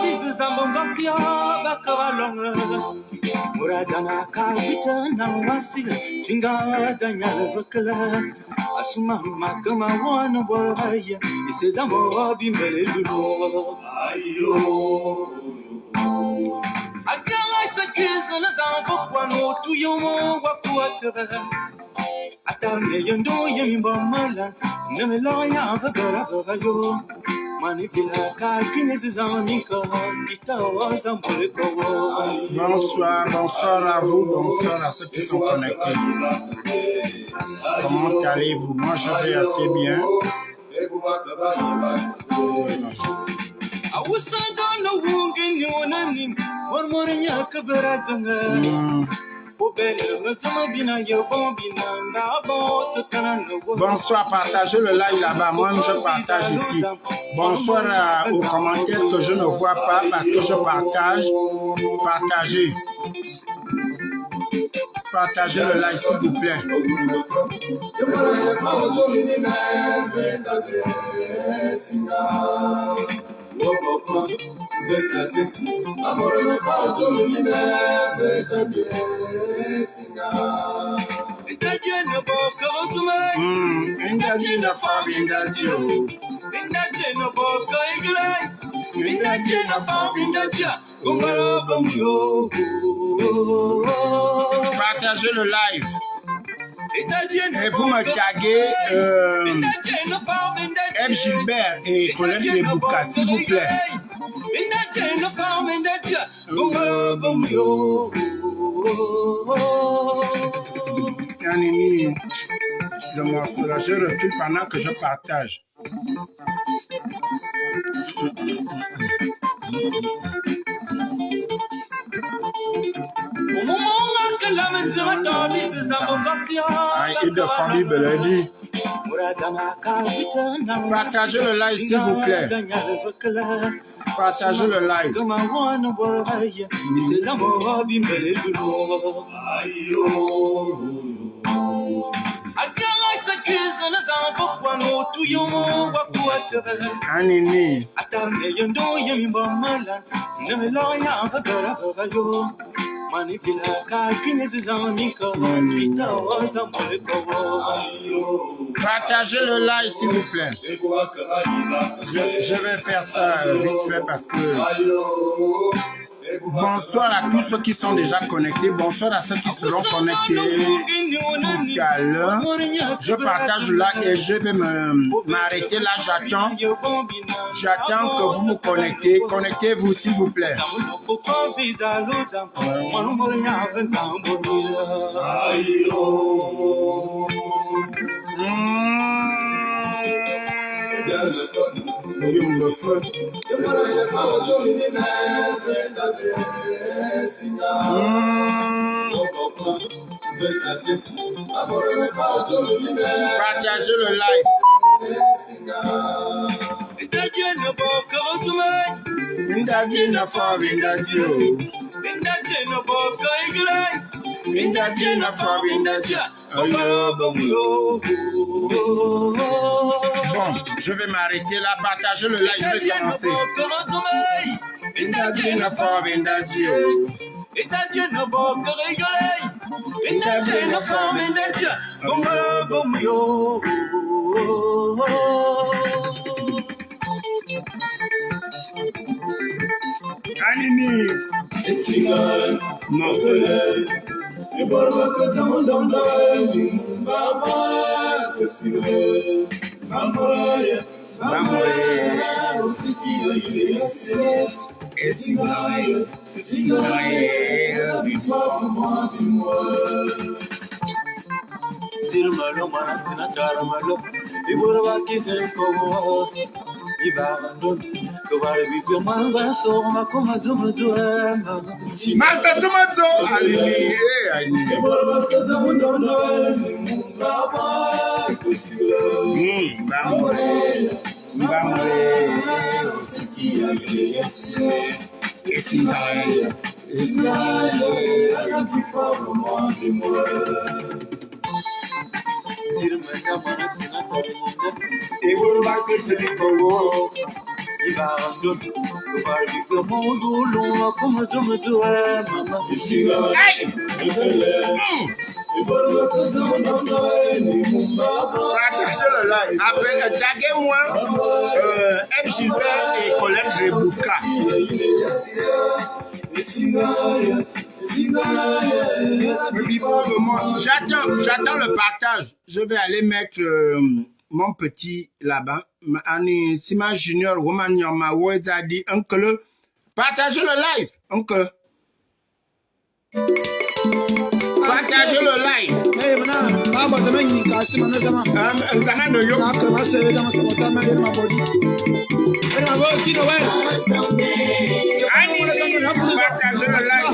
tabizi zambongafia bakabalonga muradana kalbita na wasila singa danyal bakala asuma makama wana boraya isezamo bimbele dulo ayo akala takizana zambo kwano tuyomo wakuataba atame yondo yemimbamala nemelonya bagarabayo manipula kalkinezi zamika itawaza mbuleko. Bonsoir à vous, bonsoir à ceux qui sont connectés. Comment allez-vous? Moi je vais assez bien. Bonsoir, partagez le live là-bas. Moi-même, je partage ici. Bonsoir aux commentaires que je ne vois pas parce que je partage. Partagez. Partagez le live, s'il vous plaît. Partagez le live. Et vous me taguez M. Gilbert et Colette Lebouka, s'il vous plaît. Le morceau là, je recule pendant que je partage. Et de famille Beledi. Partagez le live, s'il vous plaît. Partagez le live. Anini. Partagez le live, s'il vous plaît. Je vais faire ça vite fait parce que... Bonsoir à tous ceux qui sont déjà connectés. Bonsoir à ceux qui seront connectés tout à l'heure. Je partage là et je vais m'arrêter là. J'attends que vous vous connectez. Connectez-vous, s'il vous plaît. Partagez le live. Bon, je vais m'arrêter là. Partagez le live, je vais commencer. Anini, Hey! Attention le live. Taguez-moi M. Gilbert et Colette Rebouka. J'attends le partage. Je vais aller mettre mon petit là-bas. Ani Sima Junior, Roman Yama, Wezadi, Uncle. Partagez le live, Uncle. Partagez le live. Partagez le live.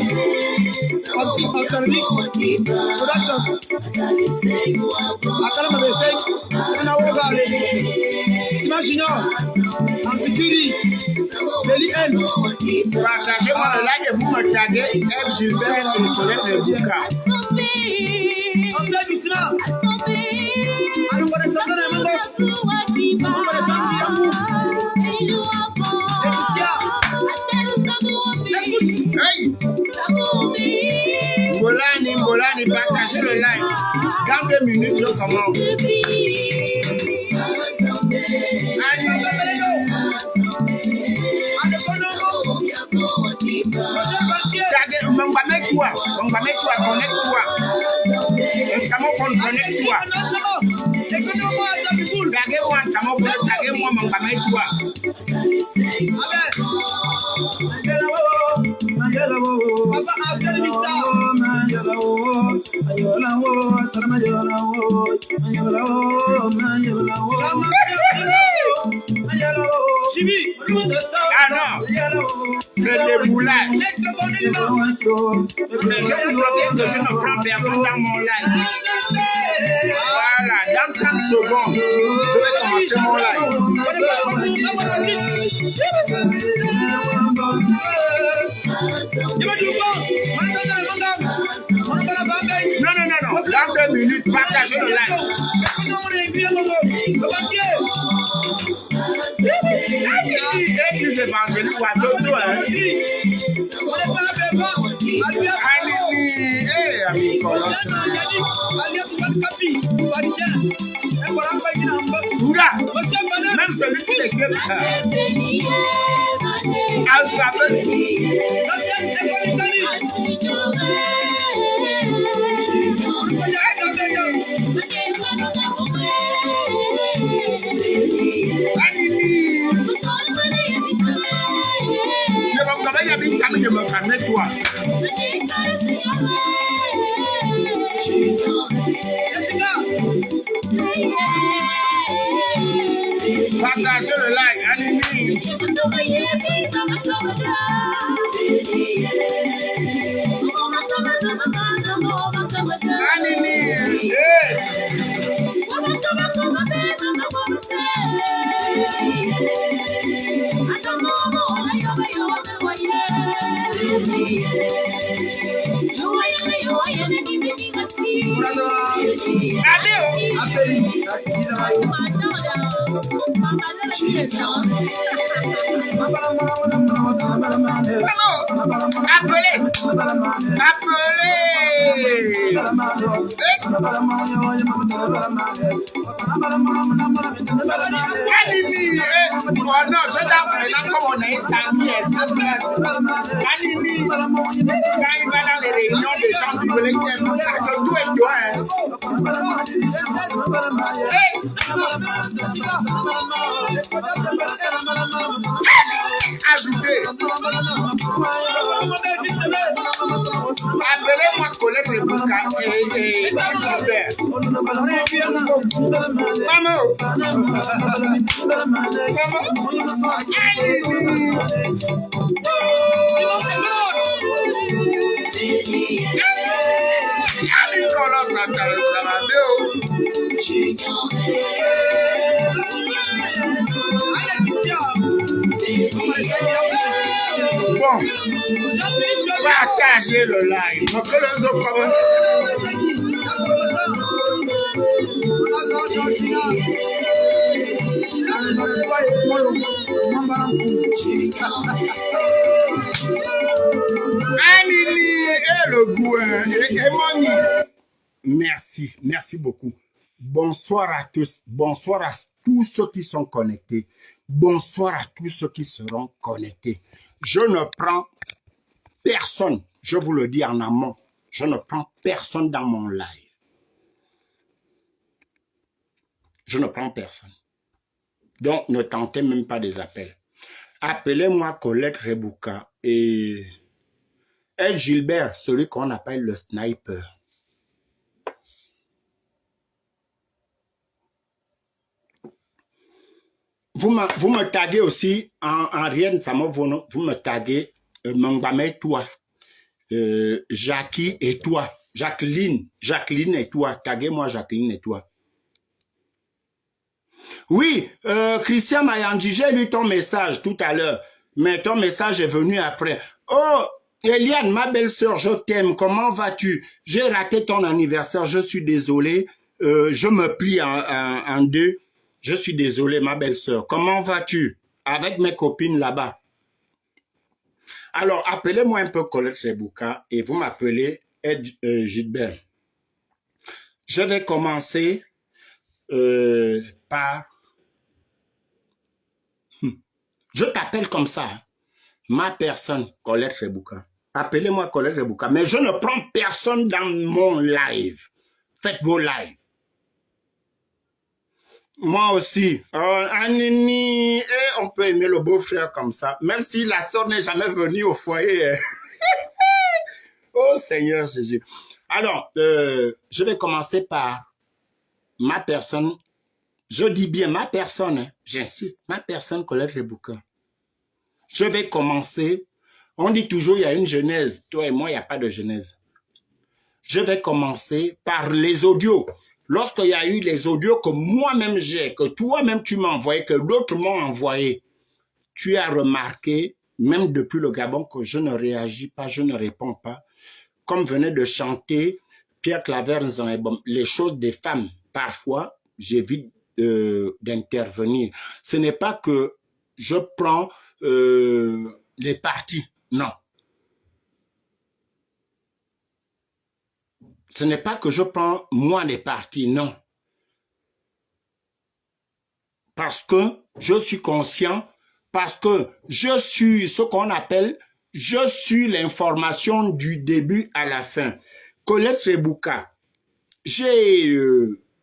Partagez-moi le live et vous me taguez M. Gilbert et Colette Rebouka. Hey! Bolani, partagez le live. Dans 2 minutes, je commence. Connecte-toi, connecte-toi. Connecte-toi. Taguez-moi, connecte-toi. Ah non, c'est des boulages. Mais je vous promets que je ne prends personne dans mon live. Voilà, dans 30 secondes, je vais commencer mon live. Non, dans 2 minutes, partagez le live. Église évangélique ou à d'autres, hein? Même celui qui les gueule. Je me ferme toi. Partagez le like, Anini. Anini, ajoutez. Appelez-moi Colette Rebouka et Gilbert. Maman. Bon, partagez le live. Donc, les autres Le goût, merci, merci beaucoup. Bonsoir à tous, bonsoir à tous ceux qui sont connectés, bonsoir à tous ceux qui seront connectés. Je ne prends personne, je vous le dis en amont, je ne prends personne dans mon live. Je ne prends personne. Donc, ne tentez même pas des appels. Appelez-moi Colette Rebouka et El Gilbert, celui qu'on appelle le sniper. Vous me taguez aussi en Rien Samovono, vous me taguez Mangame toi, Jackie et toi, Jacqueline et toi, taguez-moi Jacqueline et toi. Oui, Christian Mayandi, j'ai lu ton message tout à l'heure, mais ton message est venu après. Oh, Eliane, ma belle-sœur, je t'aime, comment vas-tu? J'ai raté ton anniversaire, je suis désolé, je me plie en deux. Je suis désolé, ma belle-sœur. Comment vas-tu? Avec mes copines là-bas. Alors, appelez-moi un peu Colette Rebouka et vous m'appelez Ed Gilbert. Je vais commencer par... Je t'appelle comme ça. Hein. Ma personne, Colette Rebouka. Appelez-moi Colette Rebouka. Mais je ne prends personne dans mon live. Faites vos lives. Moi aussi, Anini, on peut aimer le beau-frère comme ça, même si la sœur n'est jamais venue au foyer. Oh Seigneur Jésus. Alors, je vais commencer par ma personne. Je dis bien ma personne, hein, j'insiste, ma personne Colette Rebouka. Je vais commencer. On dit toujours il y a une genèse. Toi et moi, il n'y a pas de genèse. Je vais commencer par les audios. Lorsqu'il y a eu les audios que moi-même j'ai, que toi-même tu m'as envoyé, que d'autres m'ont envoyé, tu as remarqué, même depuis le Gabon, que je ne réagis pas, je ne réponds pas. Comme venait de chanter Pierre Claver Nzanebom, les choses des femmes, parfois, j'évite d'intervenir. Ce n'est pas que je prends les partis, non. Ce n'est pas que je prends, moi, les partis, non. Parce que je suis conscient, parce que je suis ce qu'on appelle, je suis l'information du début à la fin. Colette Rebouka, j'ai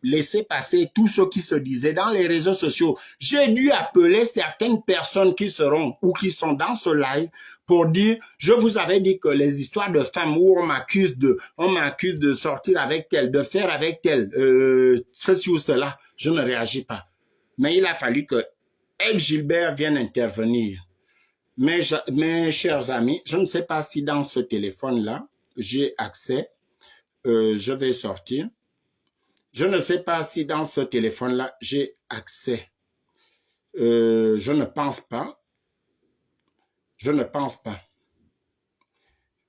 laissé passer tout ce qui se disait dans les réseaux sociaux. J'ai dû appeler certaines personnes qui seront ou qui sont dans ce live pour dire, je vous avais dit que les histoires de femmes où on m'accuse de sortir avec elle, de faire avec elle, ceci ou cela, je ne réagis pas. Mais il a fallu que El Gilbert vienne intervenir. Mes chers amis, je ne sais pas si dans ce téléphone-là, j'ai accès. Je vais sortir. Je ne sais pas si dans ce téléphone-là, j'ai accès. Je ne pense pas. Je ne pense pas.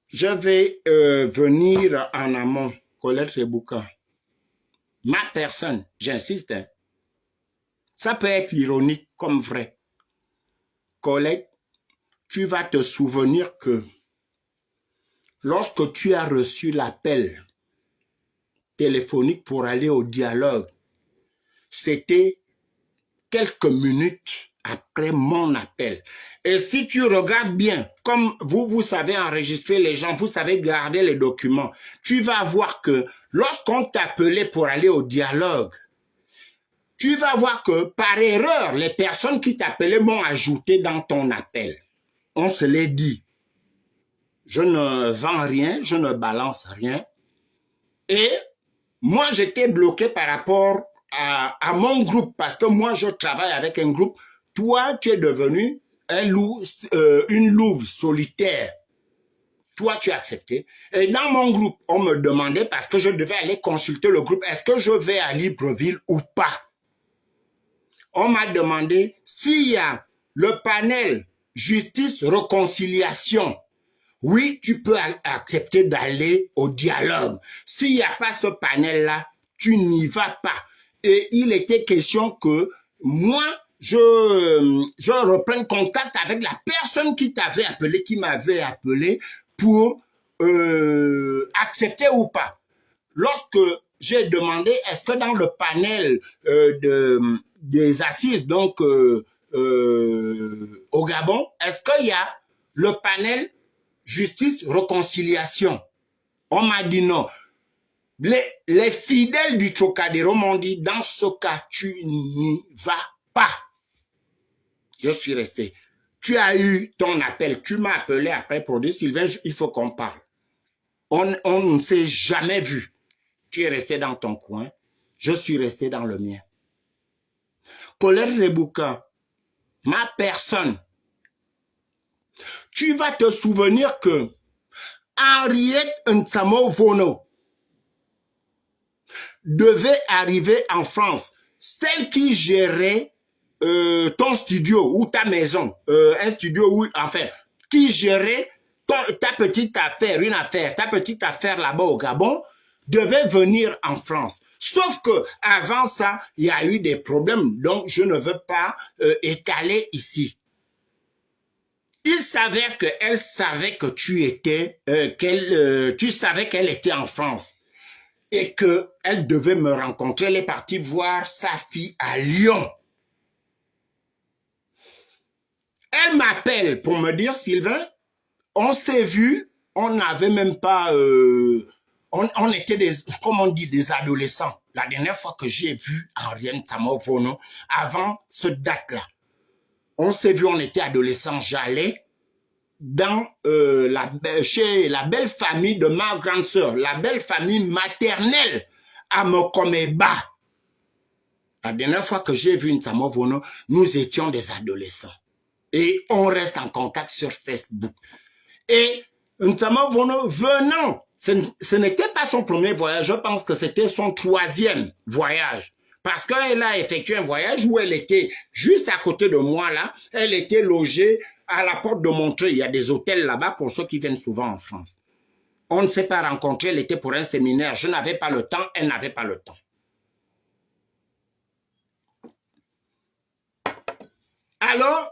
Je vais venir en amont, Colette Rebouka. Ma personne, j'insiste, hein. Ça peut être ironique comme vrai. Colette, tu vas te souvenir que lorsque tu as reçu l'appel téléphonique pour aller au dialogue, c'était quelques minutes après mon appel. Et si tu regardes bien, comme vous savez enregistrer les gens, vous savez garder les documents, tu vas voir que lorsqu'on t'appelait pour aller au dialogue, tu vas voir que par erreur, les personnes qui t'appelaient m'ont ajouté dans ton appel. On se l'est dit. Je ne vends rien, je ne balance rien. Et moi, j'étais bloqué par rapport à mon groupe, parce que moi, je travaille avec un groupe. Toi, tu es devenu une louve solitaire. Toi, tu as accepté. Et dans mon groupe, on me demandait, parce que je devais aller consulter le groupe, est-ce que je vais à Libreville ou pas? On m'a demandé s'il y a le panel justice-réconciliation. Oui, tu peux accepter d'aller au dialogue. S'il n'y a pas ce panel-là, tu n'y vas pas. Et il était question que moi, je reprenne contact avec la personne qui t'avait appelé, qui m'avait appelé pour accepter ou pas. Lorsque j'ai demandé, est-ce que dans le panel des assises, donc au Gabon, est-ce qu'il y a le panel justice-réconciliation? On m'a dit non. Les fidèles du Trocadéro m'ont dit, dans ce cas, tu n'y vas pas. Je suis resté. Tu as eu ton appel, tu m'as appelé après pour dire, Sylvain, il faut qu'on parle. On ne s'est jamais vu. Tu es resté dans ton coin, je suis resté dans le mien. Colette Rebouka, ma personne, tu vas te souvenir que Henriette Nsamo Vono devait arriver en France, celle qui gérait ton studio ou ta maison, un studio où, enfin, qui gérait ta petite affaire, ta petite affaire là-bas au Gabon, devait venir en France. Sauf que avant ça, il y a eu des problèmes, donc je ne veux pas étaler ici. Il s'avère qu'elle savait que tu étais, tu savais qu'elle était en France et qu'elle devait me rencontrer. Elle est partie voir sa fille à Lyon. Elle m'appelle pour me dire, Sylvain, on s'est vu, on n'avait même pas... on était comme on dit, des adolescents. La dernière fois que j'ai vu Henriette Nsamo Vono, avant ce date-là, on s'est vu, on était adolescents. J'allais dans chez la belle famille de ma grande sœur, la belle famille maternelle à Mokomeba. La dernière fois que j'ai vu Nsamo Vono, nous étions des adolescents. Et on reste en contact sur Facebook. Et Nsamo Vono venant, ce n'était pas son premier voyage, je pense que c'était son 3e voyage. Parce qu'elle a effectué un voyage où elle était juste à côté de moi là, elle était logée à la porte de Montreuil. Il y a des hôtels là-bas pour ceux qui viennent souvent en France. On ne s'est pas rencontrés, elle était pour un séminaire. Je n'avais pas le temps, elle n'avait pas le temps. Alors,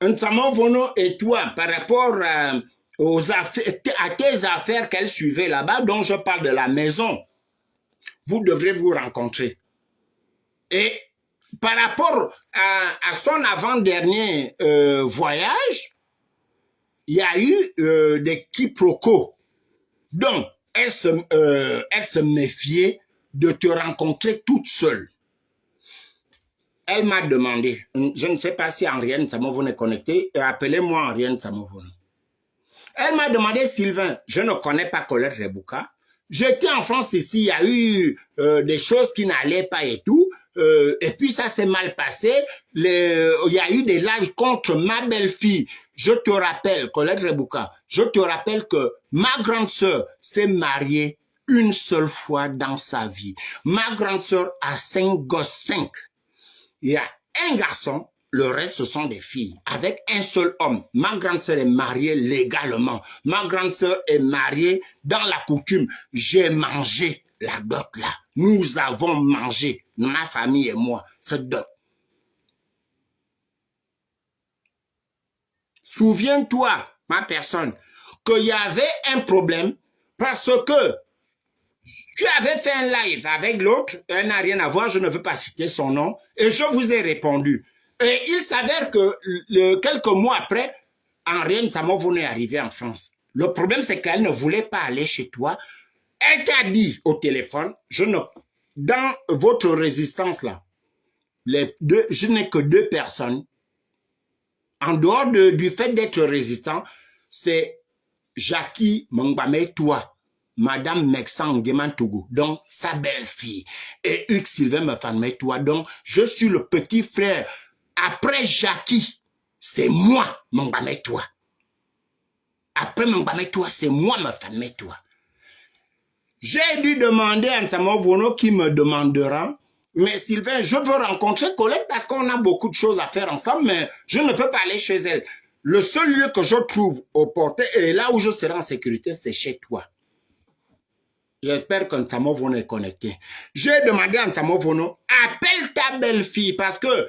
Nsamo Vono et toi, par rapport à tes affaires qu'elle suivait là-bas, dont je parle de la maison, vous devrez vous rencontrer. Et par rapport à son avant-dernier voyage, il y a eu des quiproquos. Donc, elle se méfiait de te rencontrer toute seule. Elle m'a demandé, je ne sais pas si Henriette Nsamo Vono est connectée, appelez-moi Henriette Nsamo Vono. Elle m'a demandé, Sylvain, je ne connais pas Colette Rebouka. J'étais en France ici, il y a eu des choses qui n'allaient pas et tout. Et puis ça s'est mal passé. Il y a eu des lives contre ma belle-fille. Je te rappelle, Colette Rebouka, je te rappelle que ma grande sœur s'est mariée une seule fois dans sa vie. Ma grande sœur a 5 gosses, 5. Il y a un garçon, le reste ce sont des filles, avec un seul homme. Ma grande sœur est mariée légalement. Ma grande sœur est mariée dans la coutume. J'ai mangé la dot là. Nous avons mangé, ma famille et moi, cette dot. Souviens-toi, ma personne, qu'il y avait un problème parce que tu avais fait un live avec l'autre, elle n'a rien à voir, je ne veux pas citer son nom, et je vous ai répondu. Et il s'avère que quelques mois après, Henriette Nsamo Vono est arrivée en France. Le problème, c'est qu'elle ne voulait pas aller chez toi. Elle t'a dit au téléphone, dans votre résistance là, je n'ai que 2 personnes. En dehors du fait d'être résistant, c'est Jackie Mongbame, toi. Madame Mexan Togo, donc sa belle-fille, et Hugues Sylvain Mefanme-toi, donc je suis le petit frère. Après Jackie, c'est moi, Mongbame-toi. Après Mongbame-toi, c'est moi, Mefanme-toi. J'ai dû demander à Nsamo Vono qui me demandera, mais Sylvain, je veux rencontrer Colette parce qu'on a beaucoup de choses à faire ensemble, mais je ne peux pas aller chez elle. Le seul lieu que je trouve au portail, et là où je serai en sécurité, c'est chez toi. J'espère que Nsamo Vono est connecté. J'ai demandé à Nsamo Vono, appelle ta belle-fille parce que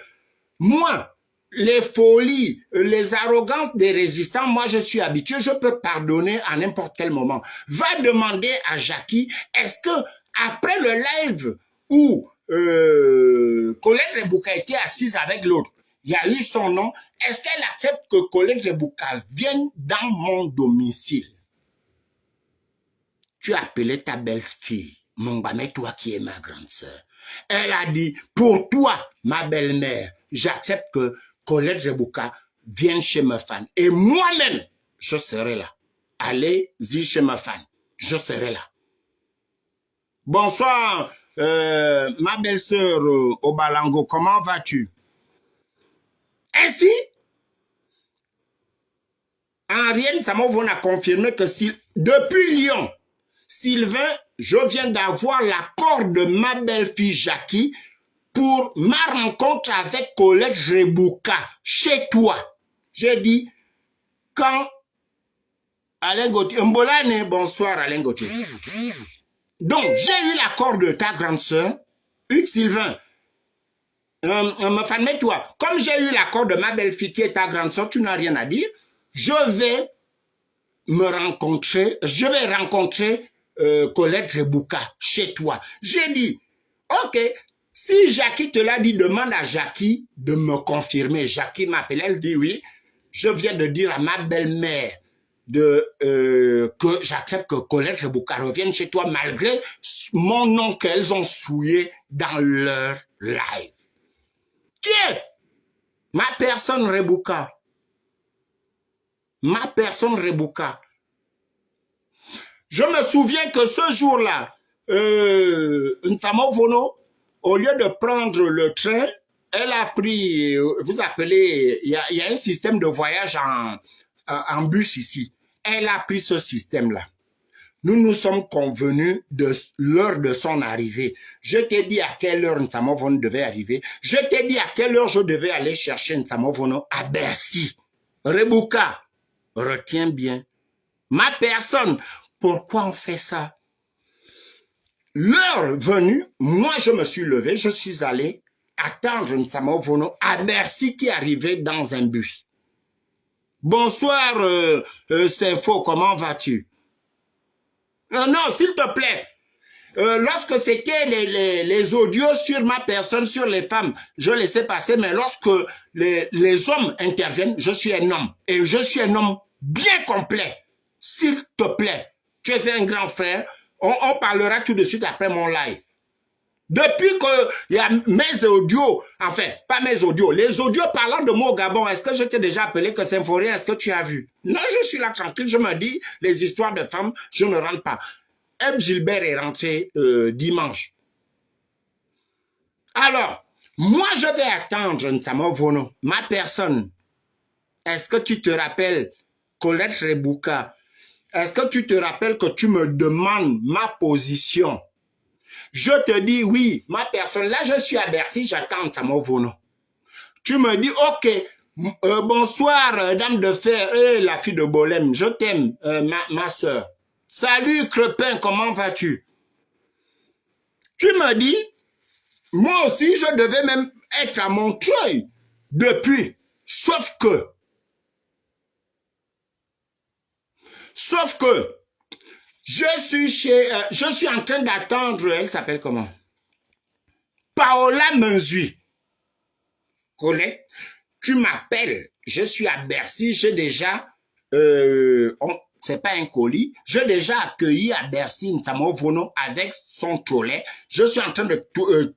Moi, les folies, les arrogances des résistants, moi je suis habitué, je peux pardonner à n'importe quel moment. Va demander à Jackie, est-ce que après le live où Colette Rebouka était assise avec l'autre, il y a eu son nom, est-ce qu'elle accepte que Colette Rebouka vienne dans mon domicile? Tu as appelé ta belle-fille, mais toi qui es ma grande sœur. Elle a dit, pour toi, ma belle-mère, j'accepte que Colette Rebouka vienne chez ma fan. Et moi-même, je serai là. Allez-y chez ma fan. Je serai là. Bonsoir, ma belle-sœur Obalango, comment vas-tu? Ainsi, Henriette Samovon a confirmé que si, depuis Lyon, Sylvain, je viens d'avoir l'accord de ma belle-fille Jackie pour ma rencontre avec Colette Rebouka chez toi. J'ai dit, quand Alain Gauthier, Mbolane, bonsoir Alain Gauthier. Donc, j'ai eu l'accord de ta grande sœur, Hugues Sylvain. Toi, comme j'ai eu l'accord de ma belle-fille qui est ta grande sœur, tu n'as rien à dire. Je vais rencontrer Colette Rebouka chez toi. J'ai dit, ok, si Jackie te l'a dit, demande à Jackie de me confirmer. Jackie m'appelle, elle dit oui, je viens de dire à ma belle-mère que j'accepte que Colette Rebouka revienne chez toi malgré mon nom qu'elles ont souillé dans leur live. Qui est ma personne Rebouka? Ma personne Rebouka. Je me souviens que ce jour-là, Nsamovono, au lieu de prendre le train, elle a pris, vous appelez, il y a un système de voyage en bus ici. Elle a pris ce système-là. Nous nous sommes convenus de l'heure de son arrivée. Je t'ai dit à quelle heure Nsamovono devait arriver. Je t'ai dit à quelle heure je devais aller chercher Nsamovono à Bercy. Rebouka, retiens bien. Ma personne, pourquoi on fait ça? L'heure venue, moi je me suis levé, je suis allé attendre Nsamovono à Bercy qui arrivait dans un bus. Bonsoir, Sinfo, comment vas-tu? Non, s'il te plaît. Lorsque c'était les audios sur ma personne, sur les femmes, je laissais passer, mais lorsque les hommes interviennent, je suis un homme. Et je suis un homme bien complet. S'il te plaît, tu es un grand frère, on parlera tout de suite après mon live. Depuis que il y a mes audios, enfin, pas mes audios, les audios parlant de moi au Gabon, est-ce que je t'ai déjà appelé que Symphorien, est-ce que tu as vu? Non, je suis là tranquille, je me dis, les histoires de femmes, je ne rentre pas. Eb Gilbert est rentré dimanche. Alors, moi je vais attendre Nsamovono, ma personne. Est-ce que tu te rappelles, Colette Rebouka, est-ce que tu te rappelles que tu me demandes ma position? Je te dis oui, ma personne, là je suis à Bercy, j'attends Nsamovono. Tu me dis, ok, bonsoir, dame de fer, la fille de Bolem, je t'aime, ma soeur. Salut Crepin, comment vas-tu? Tu me dis, moi aussi je devais même être à Montreuil depuis, sauf que, je suis en train d'attendre, elle s'appelle comment? Paola Menzui. Colette, tu m'appelles, je suis à Bercy, j'ai déjà, c'est pas un colis, j'ai déjà accueilli à Bercy Nsamovono avec son trolley. Je suis en train de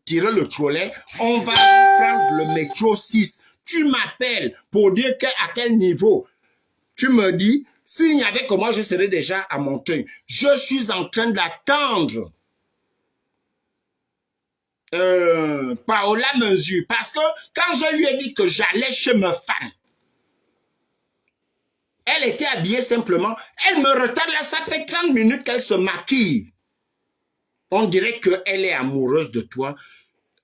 tirer le trolley. On va prendre le métro 6. Tu m'appelles pour dire à quel niveau. Tu me dis, s'il n'y avait que moi, je serais déjà à Montreuil. Je suis en train d'attendre Paola Mesure. Parce que quand je lui ai dit que j'allais chez mes fans, elle était habillée simplement. Elle me retarde là, ça fait 30 minutes qu'elle se maquille. On dirait qu'elle est amoureuse de toi.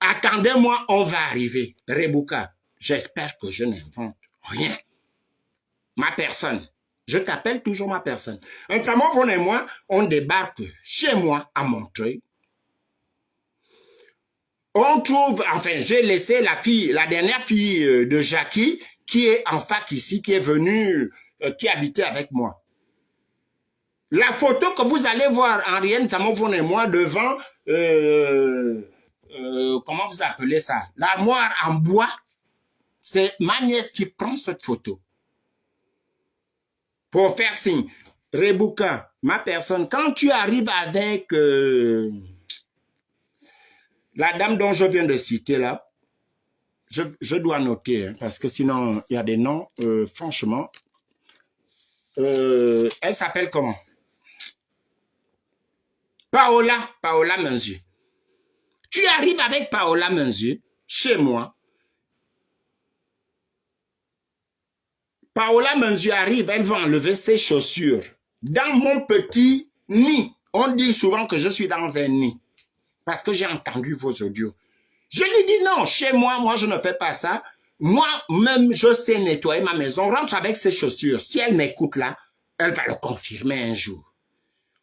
Attendez-moi, on va arriver. Rebouka, j'espère que je n'invente rien. Ma personne. Je t'appelle toujours ma personne. Nsamovono et moi, on débarque chez moi à Montreuil. On trouve, enfin, j'ai laissé la dernière fille de Jackie, qui est en fac ici, qui est venue, qui habitait avec moi. La photo que vous allez voir, Henriette Nsamofon et moi, devant, comment vous appelez ça? L'armoire en bois, c'est ma nièce qui prend cette photo. Pour faire signe. Rebouka, ma personne, quand tu arrives avec la dame dont je viens de citer là, je dois noter, hein, parce que sinon, il y a des noms, franchement. Elle s'appelle comment? Paola Menzu. Tu arrives avec Paola Menzu chez moi. Paola Menzu arrive, elle va enlever ses chaussures dans mon petit nid. On dit souvent que je suis dans un nid parce que j'ai entendu vos audios. Je lui dis non, chez moi, moi je ne fais pas ça. Moi-même, je sais nettoyer ma maison. Rentre avec ses chaussures. Si elle m'écoute là, elle va le confirmer un jour.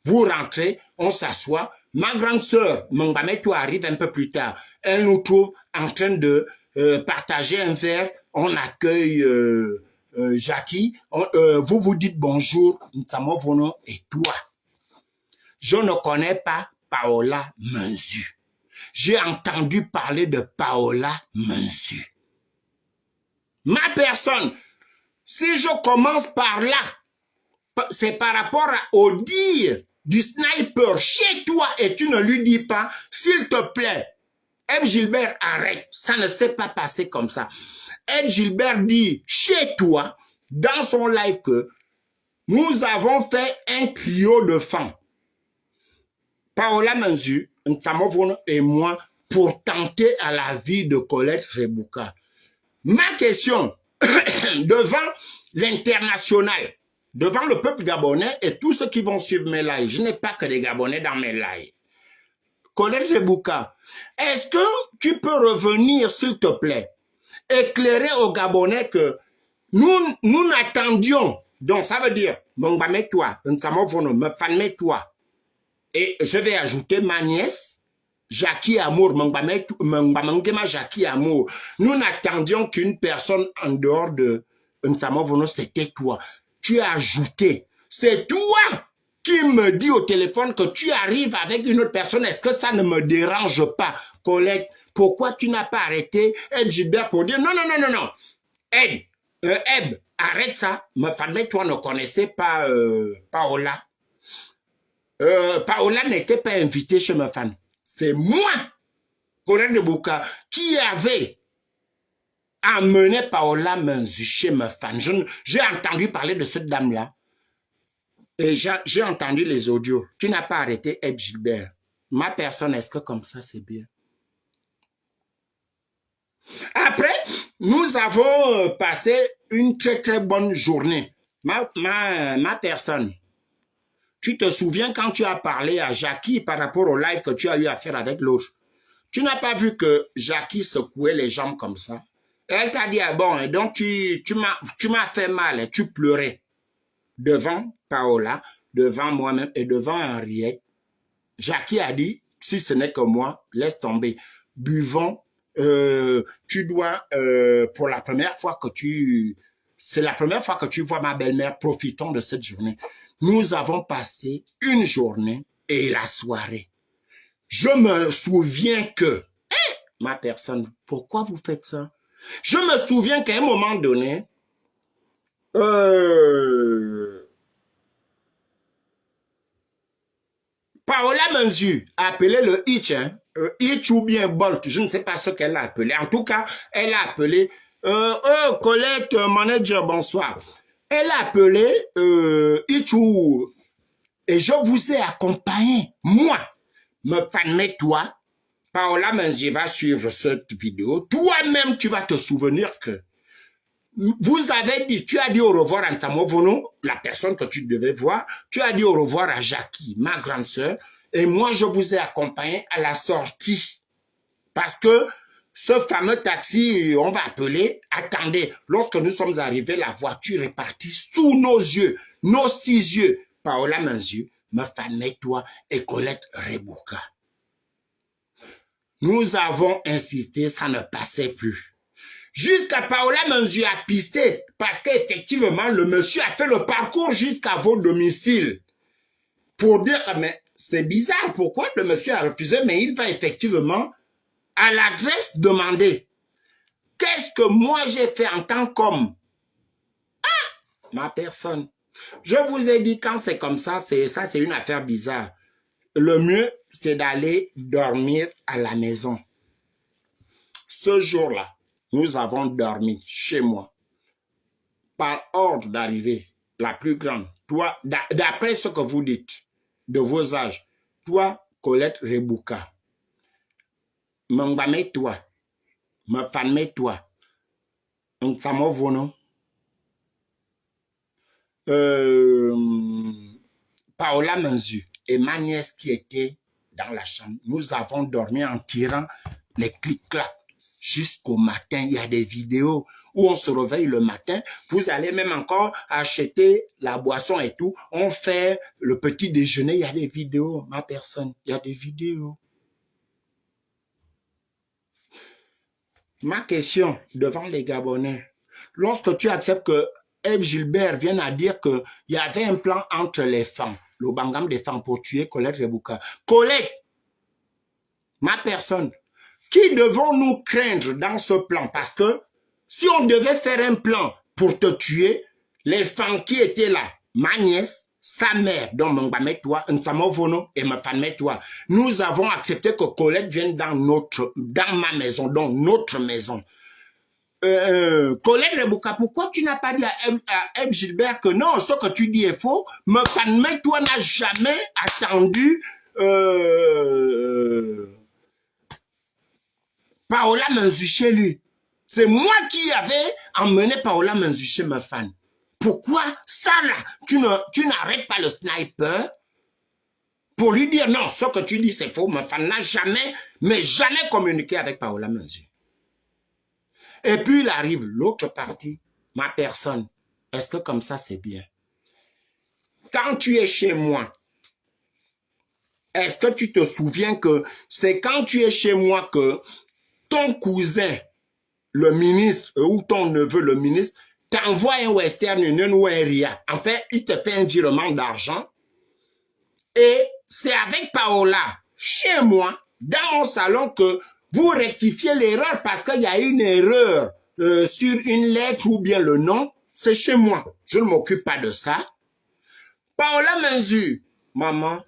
Vous rentrez, on s'assoit. Ma grande sœur, Mangbameto, arrive un peu plus tard. Elle nous trouve en train de partager un verre. On accueille Jackie. Vous vous dites bonjour, Nsamovono et toi. Je ne connais pas Paola Menzu. J'ai entendu parler de Paola Menzu. Ma personne, si je commence par là, c'est par rapport au dire du sniper chez toi et tu ne lui dis pas, s'il te plaît, Ed Gilbert, arrête, ça ne s'est pas passé comme ça. Ed Gilbert dit chez toi, dans son live, que nous avons fait un trio de femmes. Paola Menzu, Nsamovono et moi, pour tenter à la vie de Colette Rebouka. Ma question, devant l'international, devant le peuple gabonais et tous ceux qui vont suivre mes lives, je n'ai pas que des Gabonais dans mes lives. Colette Rebouka, est-ce que tu peux revenir, s'il te plaît, éclairer aux Gabonais que nous n'attendions, donc ça veut dire, Mongbamet-toi, Nsamovono, me fanmet-toi, et je vais ajouter ma nièce, Jackie Amour, Mangama Jackie Amour. Nous n'attendions qu'une personne en dehors de Nsamovono, c'était toi. Tu as ajouté. C'est toi qui me dis au téléphone que tu arrives avec une autre personne. Est-ce que ça ne me dérange pas, Colette? Pourquoi tu n'as pas arrêté Ed Gilbert pour dire non. Ed, arrête ça. Me famille, toi ne connaissais pas Paola. Paola n'était pas invitée chez ma femme. C'est moi, Colette Rebouka, qui avait amené Paola Menzu chez ma femme. J'ai entendu parler de cette dame-là. Et j'ai entendu les audios. Tu n'as pas arrêté Ed Gilbert. Ma personne, est-ce que comme ça, c'est bien? Après, nous avons passé une très très bonne journée. Ma personne. Tu te souviens quand tu as parlé à Jackie par rapport au live que tu as eu à faire avec l'autre? Tu n'as pas vu que Jackie secouait les jambes comme ça? Elle t'a dit, ah bon, et donc tu m'as fait mal, et tu pleurais. Devant Paola, devant moi-même et devant Henriette. Jackie a dit, si ce n'est que moi, laisse tomber. Buvons, tu dois, pour la première fois que c'est la première fois que tu vois ma belle-mère, profitons de cette journée. Nous avons passé une journée et la soirée. Je me souviens que, ma personne, pourquoi vous faites ça? Je me souviens qu'à un moment donné, Paola Menzu a appelé le Hitch, hein? Hitch ou bien Bolt, je ne sais pas ce qu'elle a appelé. En tout cas, elle a appelé Colette, manager, bonsoir. Elle a appelé Hitch ou... Et je vous ai accompagné, moi, me fanmais toi, Paola Menzu va suivre cette vidéo. Toi-même, tu vas te souvenir que vous avez dit, tu as dit au revoir à Nsamovono, la personne que tu devais voir, tu as dit au revoir à Jackie, ma grande sœur, et moi je vous ai accompagné à la sortie. Parce que ce fameux taxi, on va appeler, attendez, lorsque nous sommes arrivés, la voiture est partie sous nos yeux, nos 6 yeux. Paola Menzu, me fanmais toi et Colette Rebouka. Nous avons insisté, ça ne passait plus. Jusqu'à Paola Manzu a pisté, parce qu'effectivement, le monsieur a fait le parcours jusqu'à vos domiciles. Pour dire, mais c'est bizarre, pourquoi le monsieur a refusé, mais il va effectivement à l'adresse demander. Qu'est-ce que moi j'ai fait en tant qu'homme? Ah, ma personne. Je vous ai dit, quand c'est comme ça, c'est une affaire bizarre. Le mieux, c'est d'aller dormir à la maison. Ce jour-là, nous avons dormi chez moi. Par ordre d'arrivée, la plus grande. Toi, d'après ce que vous dites, de vos âges, toi, Colette Rebouka, Mangame toi, Mefane toi, Nsamo Vono, Paola Manzu et ma nièce qui était dans la chambre, nous avons dormi en tirant les clics-clacs jusqu'au matin. Il y a des vidéos où on se réveille le matin. Vous allez même encore acheter la boisson et tout. On fait le petit déjeuner. Il y a des vidéos, ma personne. Il y a des vidéos. Ma question devant les Gabonais, lorsque tu acceptes que Eve Gilbert vienne à dire qu'il y avait un plan entre les femmes, le Bangam des femmes pour tuer Colette Rebouka. Colette, ma personne, qui devons-nous craindre dans ce plan? Parce que si on devait faire un plan pour te tuer, les femmes qui étaient là, ma nièce, sa mère, dont Mangbamet-toi, Nsamovono et ma femme-toi, nous avons accepté que Colette vienne dans ma maison, dans notre maison. Colette Rebouka, pourquoi tu n'as pas dit à Eve Gilbert que non, ce que tu dis est faux? Ma femme-toi n'a jamais attendu Paola Manzu chez lui. C'est moi qui avais emmené Paola Manzu chez ma fan. Pourquoi ça là, tu n'arrêtes pas le sniper pour lui dire non, ce que tu dis c'est faux. Ma fan n'a jamais, mais jamais communiqué avec Paola Manzu. Et puis il arrive l'autre partie, ma personne. Est-ce que comme ça c'est bien? Quand tu es chez moi, est-ce que tu te souviens que c'est quand tu es chez moi que ton cousin, le ministre, ou ton neveu, le ministre, t'envoie un Western Union ou un RIA. En fait, il te fait un virement d'argent. Et c'est avec Paola, chez moi, dans mon salon, que vous rectifiez l'erreur parce qu'il y a une erreur sur une lettre ou bien le nom. C'est chez moi. Je ne m'occupe pas de ça. Paola Manzu, maman.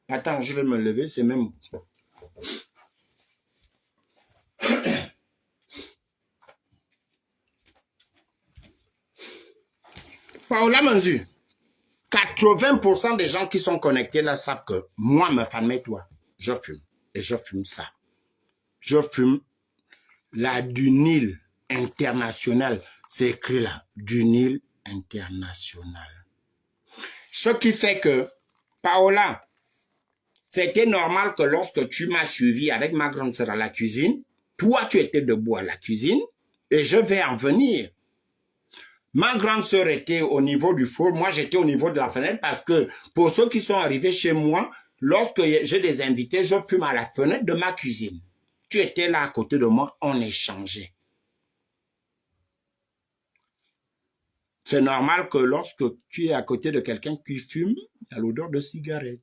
Attends, je vais me lever, c'est même... Paola Manzu, 80% des gens qui sont connectés là savent que moi, ma famille, toi, je fume. Et je fume ça. Je fume la du Nil international. C'est écrit là, du Nil international. Ce qui fait que, Paola, c'était normal que lorsque tu m'as suivi avec ma grande sœur à la cuisine, toi, tu étais debout à la cuisine et je vais en venir. Ma grande sœur était au niveau du four, moi j'étais au niveau de la fenêtre parce que pour ceux qui sont arrivés chez moi, lorsque j'ai des invités, je fume à la fenêtre de ma cuisine. Tu étais là à côté de moi, on échangeait. C'est normal que lorsque tu es à côté de quelqu'un qui fume, il y a l'odeur de cigarette.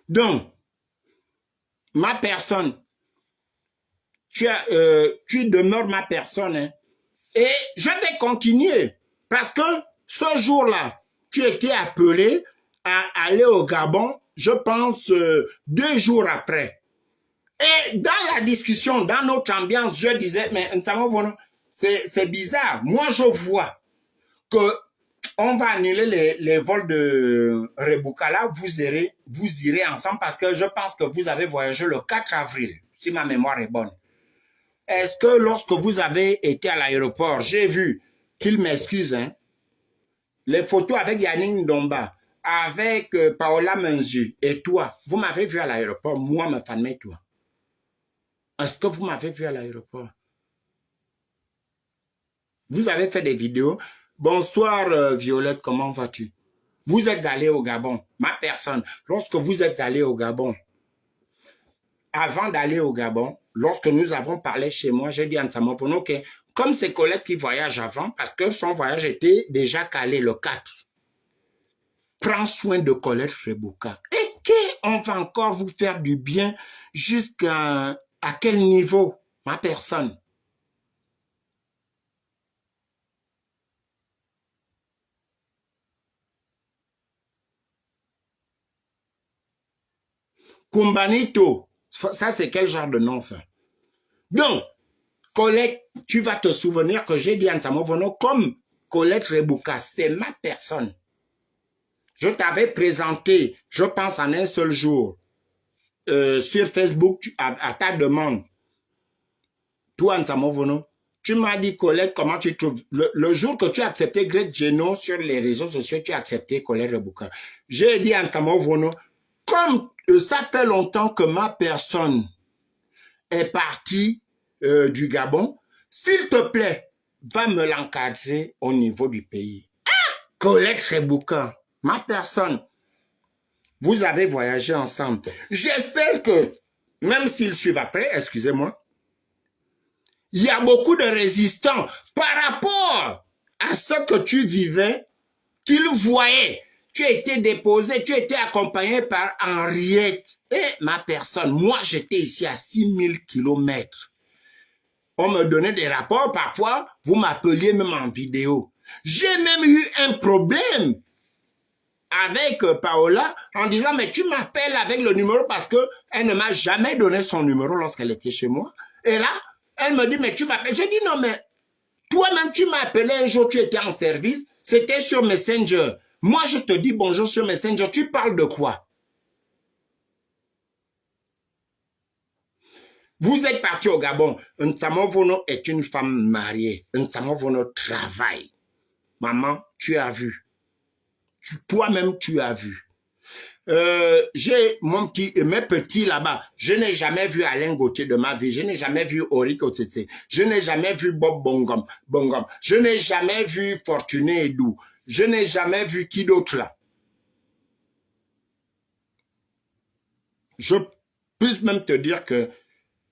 Donc, ma personne, tu demeures ma personne, hein, et je vais continuer parce que ce jour-là, tu étais appelé à aller au Gabon, je pense 2 jours après. Et dans la discussion, dans notre ambiance, je disais, mais c'est bizarre. Moi, je vois que on va annuler les vols de Rebouka là, vous irez ensemble parce que je pense que vous avez voyagé le 4 avril, si ma mémoire est bonne. Est-ce que lorsque vous avez été à l'aéroport, j'ai vu qu'il m'excuse, hein, les photos avec Yannick Ndomba, avec Paola Manzu et toi, vous m'avez vu à l'aéroport, moi, ma famille, toi. Est-ce que vous m'avez vu à l'aéroport? Vous avez fait des vidéos. Bonsoir Violette, comment vas-tu? Vous êtes allé au Gabon, ma personne. Lorsque vous êtes allé au Gabon, avant d'aller au Gabon, lorsque nous avons parlé chez moi, j'ai dit à Nsamopono que comme c'est Colette qui voyage avant, parce que son voyage était déjà calé le 4, prends soin de Colette Rebouka. Et qu'on va encore vous faire du bien jusqu'à quel niveau, ma personne? Kumbanito, ça c'est quel genre de nom ça? Donc, Colette, tu vas te souvenir que j'ai dit à Nsamovono, comme Colette Rebouka, c'est ma personne. Je t'avais présenté, je pense en un seul jour, sur Facebook, à ta demande, toi Nsamovono, tu m'as dit, Colette, comment tu trouves? Le jour que tu as accepté Greg Geno sur les réseaux sociaux, tu as accepté Colette Rebouka. J'ai dit à Nsamovono, comme ça fait longtemps que ma personne est partie du Gabon, s'il te plaît, va me l'encadrer au niveau du pays. Ah! Colette Rebouka, ma personne, vous avez voyagé ensemble. J'espère que, même s'ils suivent après, excusez-moi, il y a beaucoup de résistants par rapport à ce que tu vivais, qu'ils voyaient. Tu as été déposé, tu as été accompagné par Henriette et ma personne. Moi, j'étais ici à 6000 kilomètres. On me donnait des rapports, parfois, vous m'appeliez même en vidéo. J'ai même eu un problème avec Paola en disant, mais tu m'appelles avec le numéro parce qu'elle ne m'a jamais donné son numéro lorsqu'elle était chez moi. Et là, elle me dit, mais tu m'appelles. J'ai dit, non, mais toi-même, tu m'as appelé un jour, tu étais en service, c'était sur Messenger. Moi, je te dis bonjour sur Messenger, tu parles de quoi? Vous êtes parti au Gabon. Nsamovono est une femme mariée. Nsamovono travaille. Maman, tu as vu. Toi-même, tu as vu. J'ai mes petits là-bas. Je n'ai jamais vu Alain Gauthier de ma vie. Je n'ai jamais vu Ori Kotete. Je n'ai jamais vu Bob Bongom. Je n'ai jamais vu Fortuné Edou. Je n'ai jamais vu qui d'autre là. Je peux même te dire que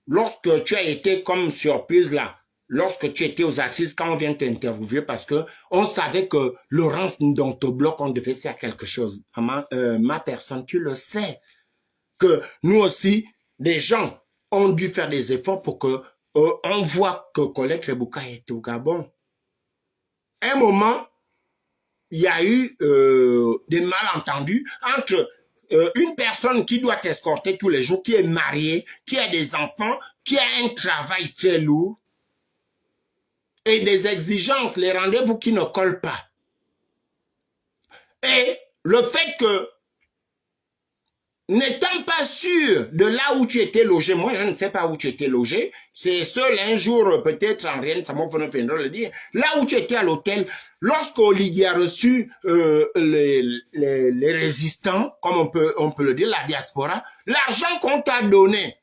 lorsque tu as été comme surprise là, lorsque tu étais aux assises, quand on vient t'interviewer, parce que on savait que Laurence Ndontobloc, on devait faire quelque chose. Ma personne, tu le sais, que nous aussi, des gens ont dû faire des efforts pour que on voit que Colette Rebouka est au Gabon. Un moment, il y a eu des malentendus entre une personne qui doit t'escorter tous les jours, qui est mariée, qui a des enfants, qui a un travail très lourd, et des exigences, les rendez-vous qui ne collent pas. Et le fait que, n'étant pas sûr de là où tu étais logé, moi je ne sais pas où tu étais logé, c'est seul un jour, peut-être en rien, ça m'a fait le dire, là où tu étais à l'hôtel, lorsque Oligui a reçu les résistants, comme on peut le dire, la diaspora, l'argent qu'on t'a donné,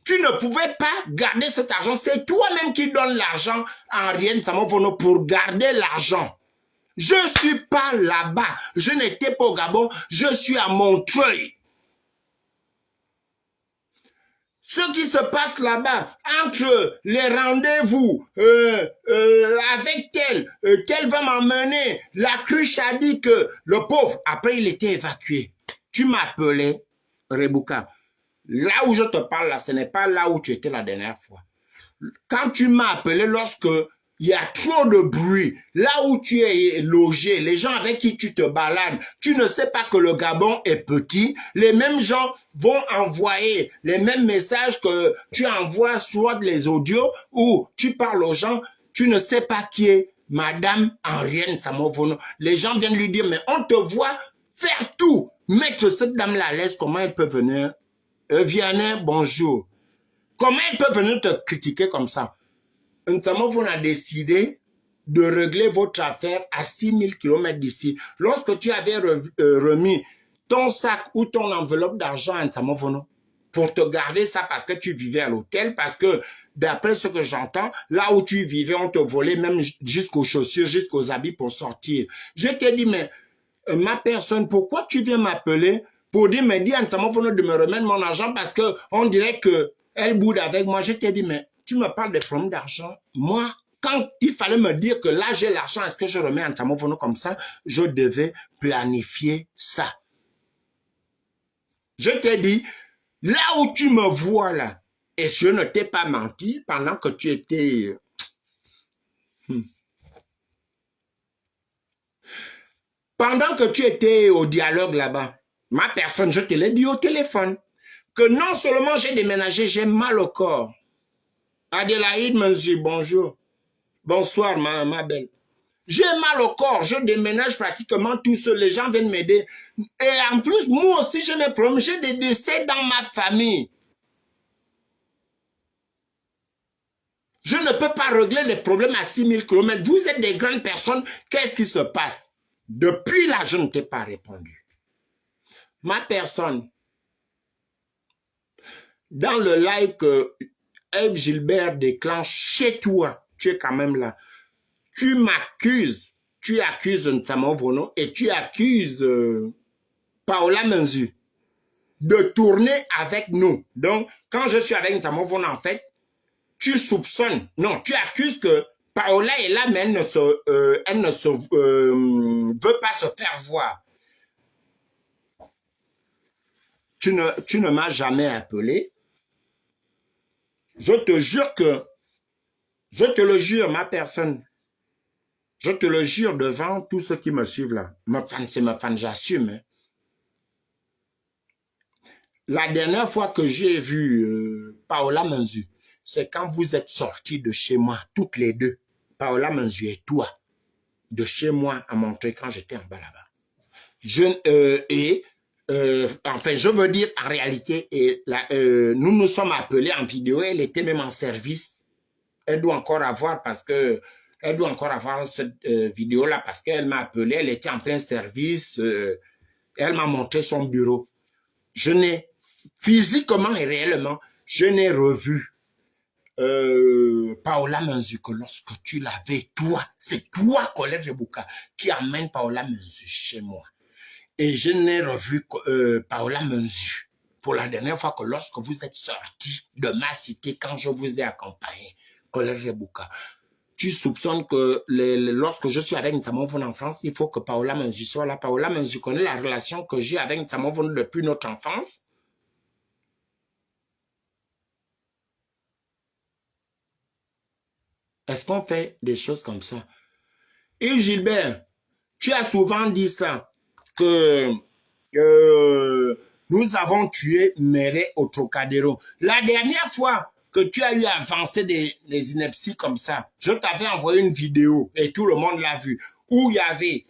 tu ne pouvais pas garder cet argent. C'est toi-même qui donnes l'argent à Ariane Samovono pour garder l'argent. Je ne suis pas là-bas. Je n'étais pas au Gabon. Je suis à Montreuil. Ce qui se passe là-bas, entre les rendez-vous avec tel va m'emmener, la cruche a dit que le pauvre, après il était évacué. Tu m'appelais, Rebouka. Là où je te parle, là, ce n'est pas là où tu étais la dernière fois. Quand tu m'as appelé, lorsque il y a trop de bruit, là où tu es logé, les gens avec qui tu te balades, tu ne sais pas que le Gabon est petit, les mêmes gens vont envoyer les mêmes messages que tu envoies, soit les audios, ou tu parles aux gens, tu ne sais pas qui est Madame Henriette Samovono. Les gens viennent lui dire, mais on te voit faire tout, mettre cette dame-là à l'aise, comment elle peut venir? Vianney, bonjour. Comment elle peut venir te critiquer comme ça? Nsamovono a décidé de régler votre affaire à 6000 km d'ici. Lorsque tu avais remis ton sac ou ton enveloppe d'argent à Nsamovono, pour te garder ça parce que tu vivais à l'hôtel, parce que d'après ce que j'entends, là où tu vivais, on te volait même jusqu'aux chaussures, jusqu'aux habits pour sortir. Je t'ai dit, mais ma personne, pourquoi tu viens m'appeler pour dire, mais dis à Nsamofono de me remettre mon argent parce que on dirait que elle boude avec moi. Je t'ai dit, mais tu me parles des problèmes d'argent. Moi, quand il fallait me dire que là j'ai l'argent, est-ce que je remets à Nsamofono comme ça? Je devais planifier ça. Je t'ai dit, là où tu me vois là, et je ne t'ai pas menti pendant que tu étais... Pendant que tu étais au dialogue là-bas, ma personne, je te l'ai dit au téléphone, que non seulement j'ai déménagé, j'ai mal au corps. Adélaïde me dit bonjour. Bonsoir ma belle. J'ai mal au corps, je déménage pratiquement tout seul, les gens viennent m'aider. Et en plus, moi aussi j'ai mes problèmes, j'ai des décès dans ma famille. Je ne peux pas régler les problèmes à 6000 km. Vous êtes des grandes personnes, qu'est-ce qui se passe? Depuis là, je ne t'ai pas répondu. Ma personne, dans le live que Eve Gilbert déclenche chez toi, tu es quand même là. Tu m'accuses, tu accuses Nsamofono et tu accuses Paola Menzu de tourner avec nous. Donc, quand je suis avec Nsamofono, en fait, tu soupçonnes, non, tu accuses que Paola est là, mais elle ne veut pas se faire voir. Tu ne m'as jamais appelé. Je te jure que, je te le jure, ma personne, je te le jure devant tous ceux qui me suivent là. C'est ma fan, j'assume. Hein. La dernière fois que j'ai vu Paola Menzu, c'est quand vous êtes sortis de chez moi, toutes les deux. Paola Menzu et toi, de chez moi à Montreuil quand j'étais en bas là-bas. Enfin, je veux dire, en réalité, nous nous sommes appelés en vidéo, elle était même en service. Elle doit encore avoir cette vidéo-là parce qu'elle m'a appelé, elle était en plein service, elle m'a montré son bureau. Je n'ai, physiquement et réellement, je n'ai revu Paola Menzu que lorsque tu l'avais, toi, c'est toi, Colette Rebouka, qui amène Paola Menzu chez moi. Et je n'ai revu Paola Menzu pour la dernière fois que lorsque vous êtes sorti de ma cité, quand je vous ai accompagné, Colette Rebouka. Tu soupçonnes que lorsque je suis avec Nsamofono en France, il faut que Paola Menzu soit là. Paola Menzu connaît la relation que j'ai avec Nsamofono depuis notre enfance. Est-ce qu'on fait des choses comme ça? Et Gilbert, tu as souvent dit ça, que nous avons tué Méré au Trocadéro. La dernière fois que tu as eu à avancer des inepties comme ça, je t'avais envoyé une vidéo, et tout le monde l'a vu, où il y avait,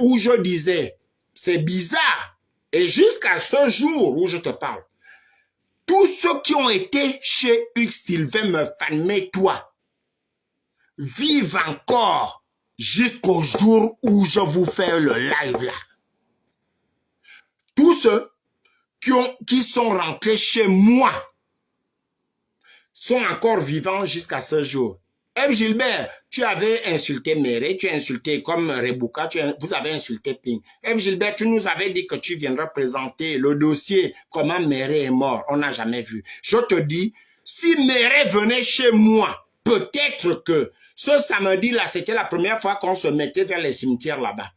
où je disais, c'est bizarre, et jusqu'à ce jour où je te parle, tous ceux qui ont été chez Hugues Sylvain me fanmaient toi, vivent encore jusqu'au jour où je vous fais le live là. Tous ceux qui sont rentrés chez moi sont encore vivants jusqu'à ce jour. Eve Gilbert, tu avais insulté Méré, tu as insulté comme Rebouka, vous avez insulté Ping. Eve Gilbert, tu nous avais dit que tu viendras présenter le dossier, comment Méré est mort. On n'a jamais vu. Je te dis, si Méré venait chez moi, peut-être que ce samedi-là, c'était la première fois qu'on se mettait vers les cimetières là-bas.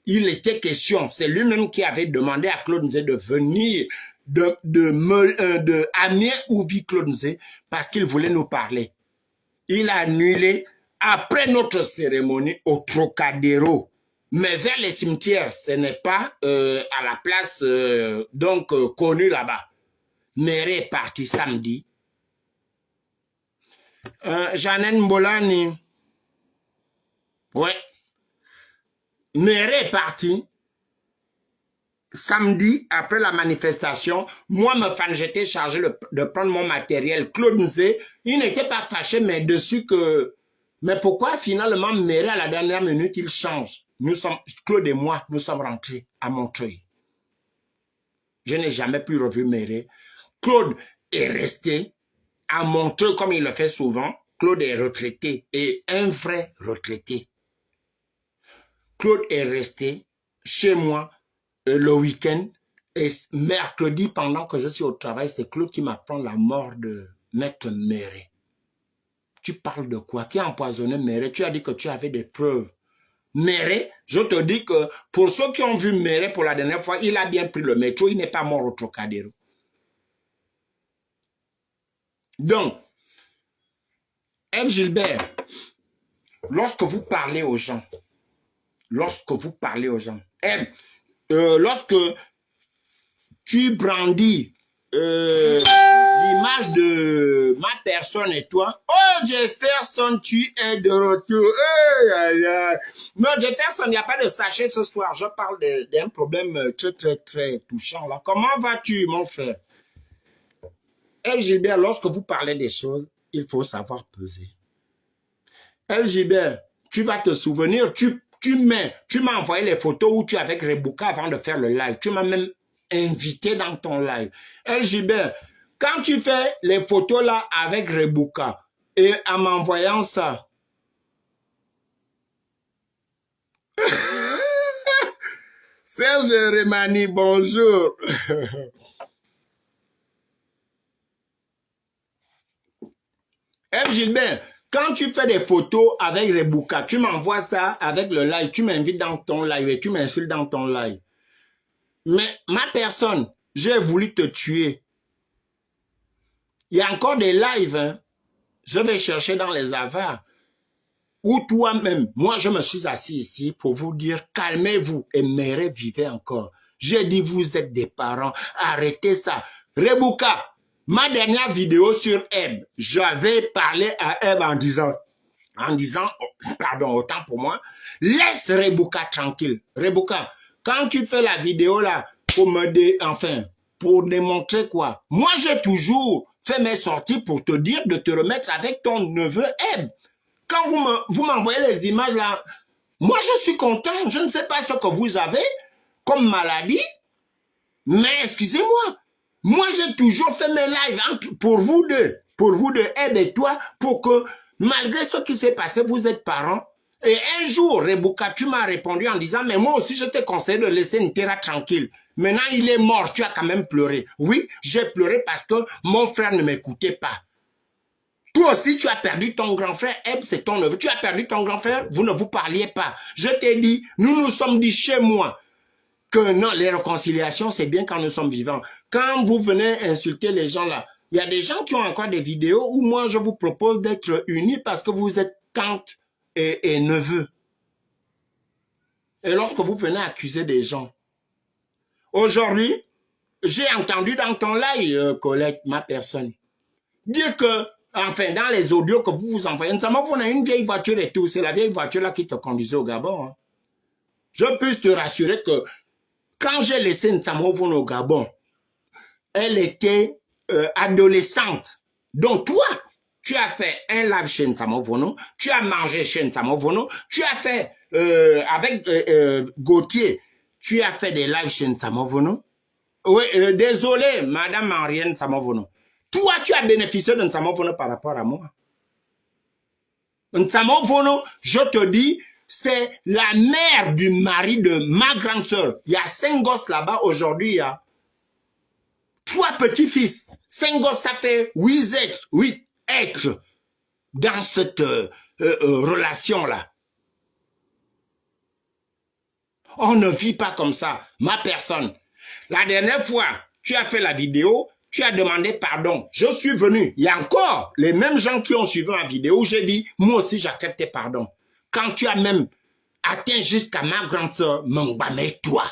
Il était question, c'est lui-même qui avait demandé à Claude Nzé de venir de Amiens ou Claude Nzé parce qu'il voulait nous parler. Il a annulé après notre cérémonie au Trocadéro. Mais vers les cimetières, ce n'est pas à la place connue là-bas. Méré est parti samedi. Jeannette Mbolani. Ouais. Méré est parti. Samedi, après la manifestation, moi, j'étais chargé de prendre mon matériel. Claude Nzé, il n'était pas fâché, mais dessus que... Mais pourquoi finalement, Méré, à la dernière minute, il change? Claude et moi, nous sommes rentrés à Montreuil. Je n'ai jamais pu revoir Méré. Claude est resté à montrer, comme il le fait souvent, Claude est retraité et un vrai retraité. Claude est resté chez moi le week-end et mercredi, pendant que je suis au travail, c'est Claude qui m'apprend la mort de Maître Méré. Tu parles de quoi? Qui a empoisonné Méré? Tu as dit que tu avais des preuves. Méré, je te dis que pour ceux qui ont vu Méré pour la dernière fois, il a bien pris le métro, il n'est pas mort au Trocadéro. Donc, F. Gilbert, lorsque vous parlez aux gens, lorsque tu brandis l'image de ma personne et toi, oh Jefferson, tu es de retour. Non, Jefferson, il n'y a pas de sachet ce soir. Je parle d'un problème très touchant là. Comment vas-tu, mon frère? El Gilbert, lorsque vous parlez des choses, il faut savoir peser. El Gilbert, tu vas te souvenir, tu m'as envoyé les photos où tu es avec Rebouka avant de faire le live. Tu m'as même invité dans ton live. El Gilbert, quand tu fais les photos là avec Rebouka et en m'envoyant ça, Serge Remani, bonjour. F. Gilbert, quand tu fais des photos avec Rebouka, tu m'envoies ça avec le live, tu m'invites dans ton live et tu m'insultes dans ton live. Mais ma personne, j'ai voulu te tuer. Il y a encore des lives, hein. Je vais chercher dans les avares. Ou toi-même, moi je me suis assis ici pour vous dire, calmez-vous et Méré vivez encore. J'ai dit, vous êtes des parents, arrêtez ça. Rebouka, ma dernière vidéo sur Eb, j'avais parlé à Eb en disant, pardon, autant pour moi, laisse Rebouka tranquille. Rebouka, quand tu fais la vidéo là, pour démontrer quoi? Moi, j'ai toujours fait mes sorties pour te dire de te remettre avec ton neveu Eb. Quand vous m'envoyez les images là, moi, je suis content. Je ne sais pas ce que vous avez comme maladie, mais excusez-moi. Moi, j'ai toujours fait mes lives pour vous deux, Eb et toi, pour que, malgré ce qui s'est passé, vous êtes parents. Et un jour, Rebouka, tu m'as répondu en disant, mais moi aussi, je t'ai conseillé de laisser Ntera tranquille. Maintenant, il est mort, tu as quand même pleuré. Oui, j'ai pleuré parce que mon frère ne m'écoutait pas. Toi aussi, tu as perdu ton grand frère. Eb, c'est ton neveu. Tu as perdu ton grand frère, vous ne vous parliez pas. Je t'ai dit, nous nous sommes dit chez moi, que non, les réconciliations, c'est bien quand nous sommes vivants. Quand vous venez insulter les gens là, il y a des gens qui ont encore des vidéos où moi, je vous propose d'être unis parce que vous êtes tante et neveu. Et lorsque vous venez accuser des gens, aujourd'hui, j'ai entendu dans ton live, Colette, ma personne, dire que, enfin, dans les audios que vous envoyez, notamment, vous avez une vieille voiture et tout, c'est la vieille voiture là qui te conduisait au Gabon. Hein. Je peux te rassurer que quand j'ai laissé Nsamovono au Gabon, elle était adolescente. Donc toi, tu as fait un live chez Nsamovono, tu as mangé chez Nsamovono, tu as fait avec Gauthier, tu as fait des lives chez Nsamovono. Oui, désolé, Madame Marianne Nsamovono. Toi, tu as bénéficié de Nsamovono par rapport à moi. Nsamovono, je te dis, c'est la mère du mari de ma grande sœur. Il y a 5 gosses là-bas. Aujourd'hui, il y a 3 petits-fils. 5 gosses, ça fait 8 êtres dans cette relation-là. On ne vit pas comme ça, ma personne. La dernière fois, tu as fait la vidéo, tu as demandé pardon. Je suis venu. Il y a encore les mêmes gens qui ont suivi ma vidéo. J'ai dit, moi aussi, j'accepte tes pardons. Quand tu as même atteint jusqu'à ma grande sœur, Mongbame, toi.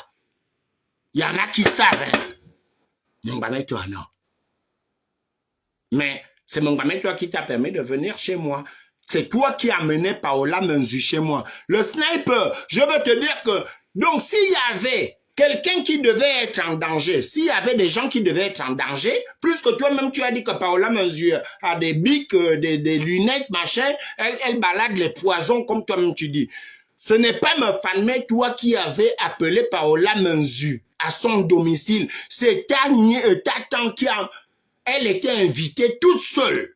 Il y en a qui savent. Hein? Mongbame, toi, non. Mais c'est Mongbame, toi, qui t'a permis de venir chez moi. C'est toi qui as mené Paola Menzu chez moi. Le sniper, je veux te dire que, donc s'il y avait quelqu'un qui devait être en danger, s'il y avait des gens qui devaient être en danger, plus que toi-même tu as dit que Paola Menzu a des bics, des lunettes, machin, elle balade les poisons comme toi-même tu dis. Ce n'est pas Mefalme, toi qui avais appelé Paola Menzu à son domicile. C'est ta tante qui a Elle était invitée toute seule.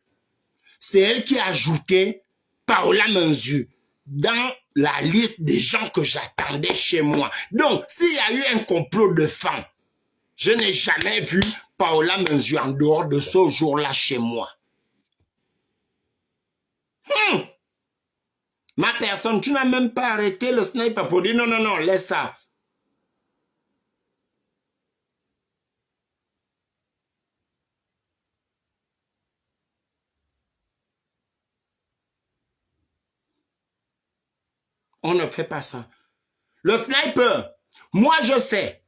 C'est elle qui a ajouté Paola Menzu dans la liste des gens que j'attendais chez moi. Donc, s'il y a eu un complot de femmes, je n'ai jamais vu Paola Menzu en dehors de ce jour-là chez moi. Ma personne, tu n'as même pas arrêté le sniper pour dire non, non, non, laisse ça. On ne fait pas ça. Le sniper, moi je sais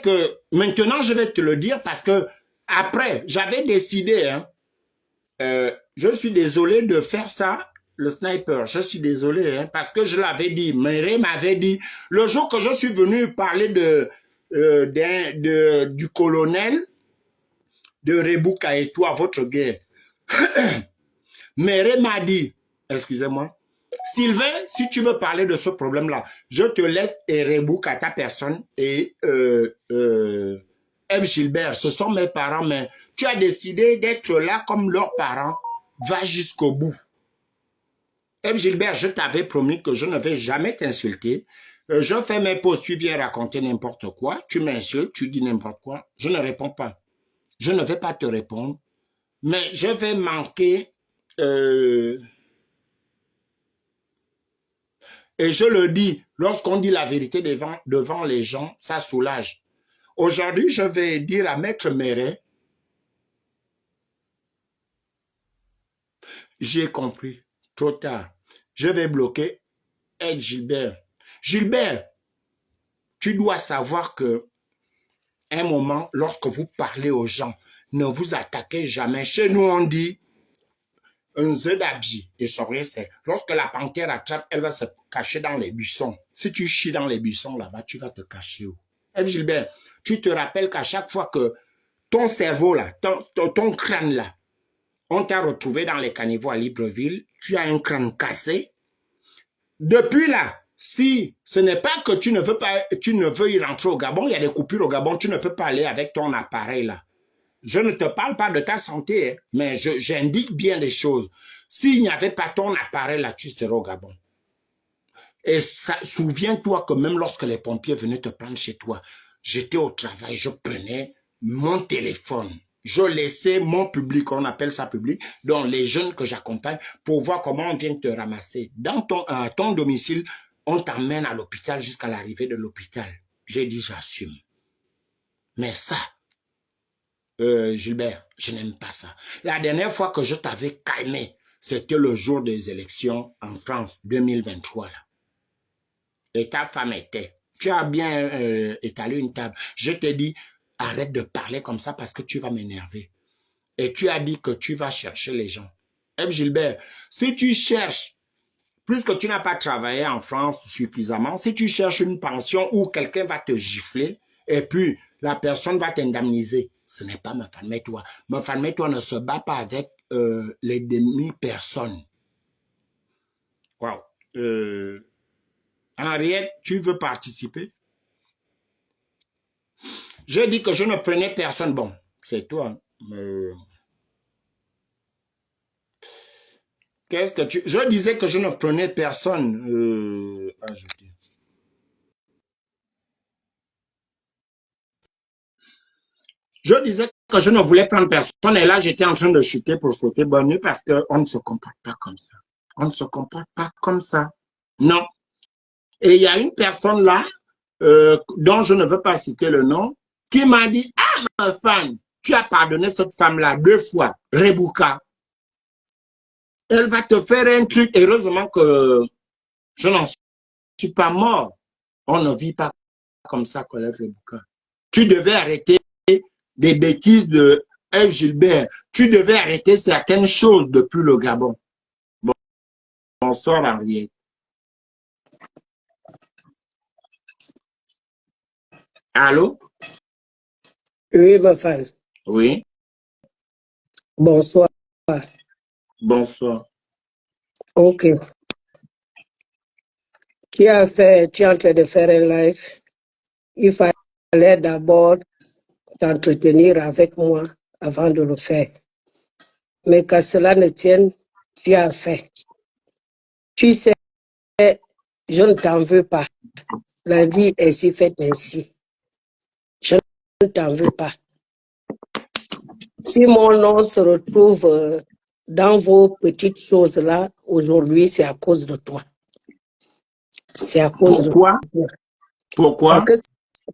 que maintenant je vais te le dire parce que après, j'avais décidé, hein, je suis désolé de faire ça, le sniper, je suis désolé, hein, parce que je l'avais dit, Méré m'avait dit, le jour que je suis venu parler du colonel de Rebouka et toi, votre guerre, Méré m'a dit, excusez-moi, Sylvain, si tu veux parler de ce problème-là, je te laisse Rebouka, ta personne, et M. Gilbert, ce sont mes parents, mais tu as décidé d'être là comme leurs parents. Va jusqu'au bout. M. Gilbert, je t'avais promis que je ne vais jamais t'insulter. Je fais mes pauses, tu viens raconter n'importe quoi, tu m'insultes, tu dis n'importe quoi, je ne réponds pas. Je ne vais pas te répondre, mais je vais manquer... Et je le dis, lorsqu'on dit la vérité devant les gens, ça soulage. Aujourd'hui, je vais dire à Maître Méret, j'ai compris, trop tard. Je vais bloquer Ed Gilbert. Gilbert, tu dois savoir que un moment, lorsque vous parlez aux gens, ne vous attaquez jamais. Chez nous, on dit un zedabji. Et c'est lorsque la panthère attrape, elle va se cacher dans les buissons. Si tu chies dans les buissons là-bas, tu vas te cacher où? Ed Gilbert, tu te rappelles qu'à chaque fois que ton cerveau là, ton crâne là, on t'a retrouvé dans les caniveaux à Libreville, tu as un crâne cassé. Depuis là, si ce n'est pas que tu ne veux y rentrer au Gabon, il y a des coupures au Gabon, tu ne peux pas aller avec ton appareil là. Je ne te parle pas de ta santé, hein, mais j'indique bien des choses. S'il n'y avait pas ton appareil là, tu serais au Gabon. Et souviens-toi que même lorsque les pompiers venaient te prendre chez toi, j'étais au travail, je prenais mon téléphone. Je laissais mon public, on appelle ça public, donc les jeunes que j'accompagne, pour voir comment on vient te ramasser. Dans ton domicile, on t'emmène à l'hôpital jusqu'à l'arrivée de l'hôpital. J'ai dit, j'assume. Mais ça, Gilbert, je n'aime pas ça. La dernière fois que je t'avais calmé, c'était le jour des élections en France, 2023. Là. Et ta femme était. Tu as bien étalé une table. Je t'ai dit, arrête de parler comme ça parce que tu vas m'énerver. Et tu as dit que tu vas chercher les gens. M. Gilbert, si tu cherches, puisque tu n'as pas travaillé en France suffisamment, si tu cherches une pension où quelqu'un va te gifler et puis la personne va t'indemniser, ce n'est pas ma femme et toi. Ma femme et toi ne se bat pas avec les demi-personnes. Wow. Henriette, tu veux participer? Je dis que je ne prenais personne. Bon, c'est toi. Qu'est-ce que tu... Je disais que je ne prenais personne. Je disais que je ne voulais prendre personne et là, j'étais en train de chuter pour sauter bonne nuit parce qu'on ne se comporte pas comme ça. On ne se comporte pas comme ça. Non. Et il y a une personne là, dont je ne veux pas citer le nom, qui m'a dit, ah, ma femme, tu as pardonné cette femme-là 2 fois, Rebouka. Elle va te faire un truc. Heureusement que je n'en suis pas mort. On ne vit pas comme ça, collègue Rebouka. Tu devais arrêter des bêtises de F. Gilbert. Tu devais arrêter certaines choses depuis le Gabon. Bon, bonsoir, Henriette. Allô? Oui, ma femme. Oui. Bonsoir. Bonsoir. Ok. Tu es en train de faire un live. Il fallait d'abord t'entretenir avec moi avant de le faire. Mais qu'à cela ne tienne, tu as fait. Tu sais, je ne t'en veux pas. La vie est si faite ainsi. Je ne t'en veux pas. Si mon nom se retrouve dans vos petites choses-là, aujourd'hui, c'est à cause de toi. C'est à cause de toi. Pourquoi?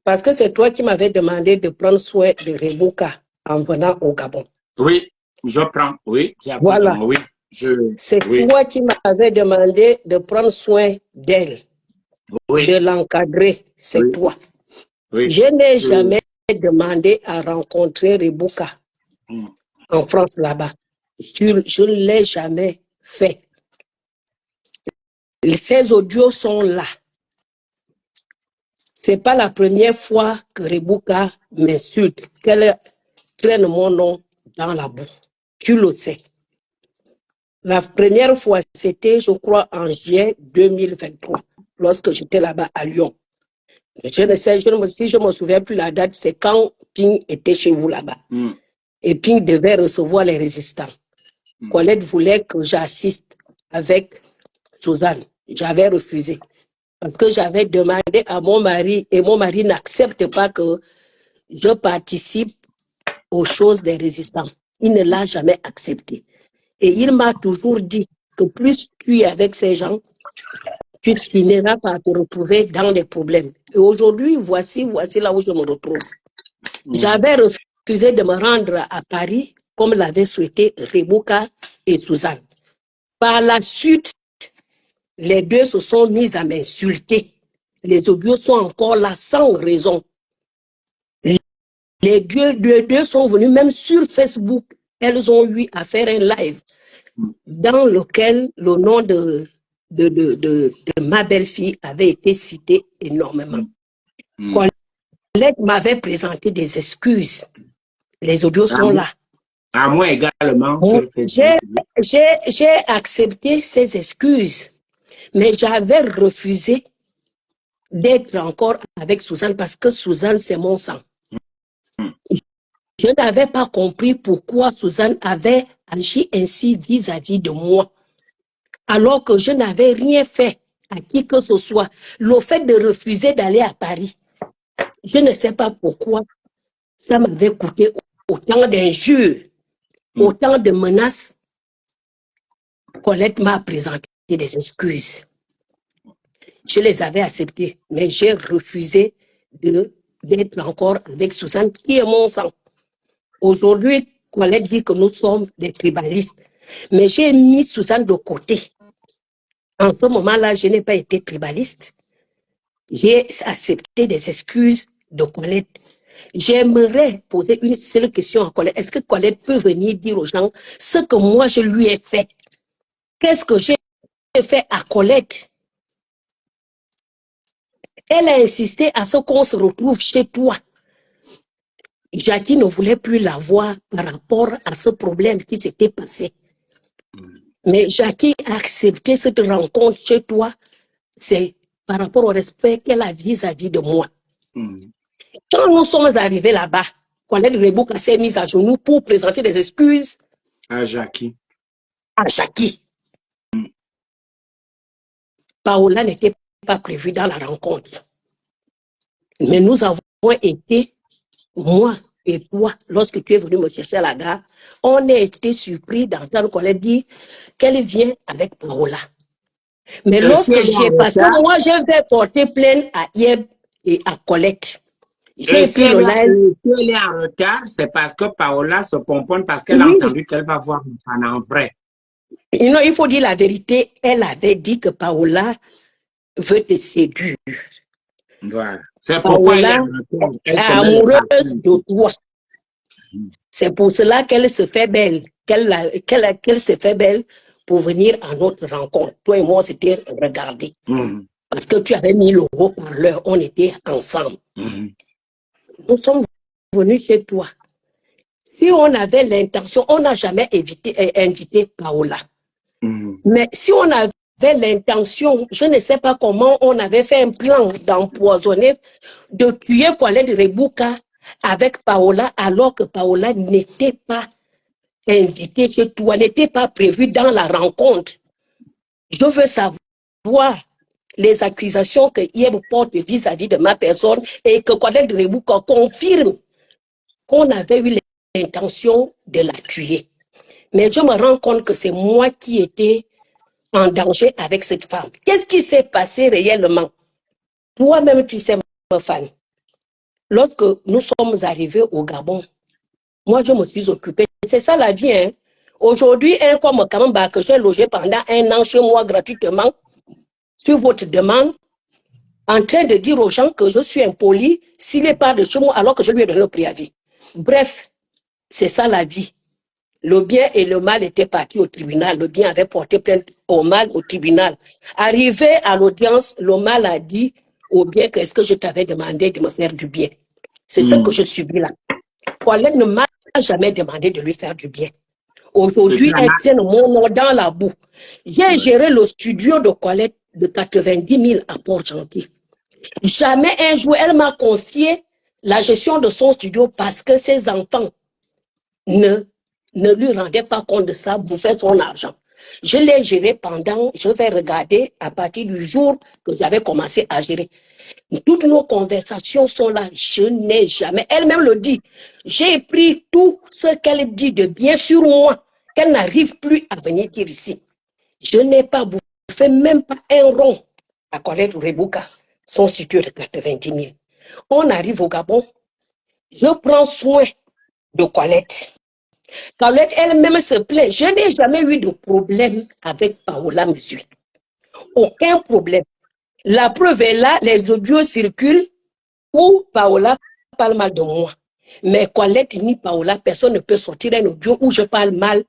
Parce que c'est toi qui m'avais demandé de prendre soin de Rebouka en venant au Gabon. Oui, je prends. Oui, c'est à cause Voilà. de moi. Oui. C'est toi qui m'avais demandé de prendre soin d'elle, de l'encadrer. C'est toi. Oui. Je n'ai jamais demandé à rencontrer Rebouka en France là-bas. Je ne l'ai jamais fait. Ces audios sont là. C'est pas la première fois que Rebouka m'insulte, qu'elle traîne mon nom dans la boue. Tu le sais. La première fois, c'était, je crois, en juin 2023, lorsque j'étais là-bas à Lyon. Je ne sais, si je ne me souviens plus la date, c'est quand Ping était chez vous là-bas. Et Ping devait recevoir les résistants. Colette voulait que j'assiste avec Suzanne. J'avais refusé. Parce que j'avais demandé à mon mari, et mon mari n'accepte pas que je participe aux choses des résistants. Il ne l'a jamais accepté. Et il m'a toujours dit que plus tu es avec ces gens, tu finiras par te retrouver dans des problèmes. Et aujourd'hui, voici là où je me retrouve. J'avais refusé de me rendre à Paris, comme l'avaient souhaité Rebouka et Suzanne. Par la suite, les deux se sont mis à m'insulter. Les audios sont encore là sans raison. Les deux sont venus même sur Facebook. Elles ont eu à faire un live dans lequel le nom de ma belle-fille avait été cité énormément. Colette m'avait présenté des excuses. Les audios sont là. À moi également sur Facebook. J'ai accepté ces excuses, mais j'avais refusé d'être encore avec Suzanne parce que Suzanne, c'est mon sang. Je n'avais pas compris pourquoi Suzanne avait agi ainsi vis-à-vis de moi, alors que je n'avais rien fait à qui que ce soit. Le fait de refuser d'aller à Paris, je ne sais pas pourquoi ça m'avait coûté autant d'injures, autant de menaces. Colette m'a présenté des excuses. Je les avais acceptées, mais j'ai refusé d'être encore avec Suzanne, qui est mon sang. Aujourd'hui, Colette dit que nous sommes des tribalistes, mais j'ai mis Suzanne de côté. En ce moment-là, je n'ai pas été tribaliste. J'ai accepté des excuses de Colette. J'aimerais poser une seule question à Colette. Est-ce que Colette peut venir dire aux gens ce que moi je lui ai fait? Qu'est-ce que j'ai fait à Colette? Elle a insisté à ce qu'on se retrouve chez toi. Jackie ne voulait plus la voir par rapport à ce problème qui s'était passé. Mais Jackie a accepté cette rencontre chez toi, c'est par rapport au respect qu'elle a vis-à-vis de moi. Quand nous sommes arrivés là-bas, Colette Rebouka s'est mise à genoux pour présenter des excuses à Jackie. Paola n'était pas prévue dans la rencontre. Mais nous avons été, moi et toi, lorsque tu es venu me chercher à la gare, on a été surpris d'entendre Colette dire qu'elle vient avec Paola. Mais lorsque j'ai passé, moi, je vais porter plainte à Yeb et à Colette. Et si elle est en retard, c'est parce que Paola se pomponne parce qu'elle a entendu qu'elle va voir en vrai. Non, il faut dire la vérité. Elle avait dit que Paola veut te séduire. Voilà. C'est pourquoi Paola est amoureuse de toi. C'est pour cela qu'elle se fait belle, qu'elle se fait belle pour venir à notre rencontre. Toi et moi, c'était regarder. Parce que tu avais mis le haut-parleur, on était ensemble. Nous sommes venus chez toi. Si on avait l'intention, on n'a jamais invité Paola. Mais si on avait l'intention, je ne sais pas comment on avait fait un plan d'empoisonner, de tuer Colette Rebouka avec Paola alors que Paola n'était pas invitée chez toi, n'était pas prévue dans la rencontre. Je veux savoir les accusations que Yeb porte vis-à-vis de ma personne et que Colette Rebouka confirme qu'on avait eu l'intention de la tuer. Mais je me rends compte que c'est moi qui étais en danger avec cette femme. Qu'est-ce qui s'est passé réellement? Toi-même, tu sais, ma femme, lorsque nous sommes arrivés au Gabon, moi, je me suis occupée. C'est ça la vie, hein. Aujourd'hui, un comme Kamamba que j'ai logé pendant 1 an chez moi gratuitement, sur votre demande, en train de dire aux gens que je suis impoli s'il n'est pas de chez moi alors que je lui ai donné le préavis. Bref, c'est ça la vie. Le bien et le mal étaient partis au tribunal. Le bien avait porté plainte au mal au tribunal. Arrivé à l'audience, le mal a dit au bien qu'est-ce que je t'avais demandé de me faire du bien. C'est ce que je subis là. Colette ne m'a jamais demandé de lui faire du bien. Aujourd'hui, elle tient mon nom dans la boue. J'ai géré le studio de Colette de 90 000 à Port-Gentil. Jamais un jour, elle m'a confié la gestion de son studio parce que ses enfants ne lui rendaient pas compte de ça, bouffaient son argent. Je l'ai géré pendant, je vais regarder à partir du jour que j'avais commencé à gérer. Toutes nos conversations sont là. Je n'ai jamais, elle-même le dit, j'ai pris tout ce qu'elle dit de bien sur moi, qu'elle n'arrive plus à venir dire ici. Je n'ai pas bouffé même pas un rond à Colette Rebouka, son studio de 90 000. On arrive au Gabon, je prends soin de Colette. Colette elle-même se plaint. Je n'ai jamais eu de problème avec Paola, monsieur. Aucun problème. La preuve est là, les audios circulent où Paola parle mal de moi. Mais Colette ni Paola, personne ne peut sortir un audio où je parle mal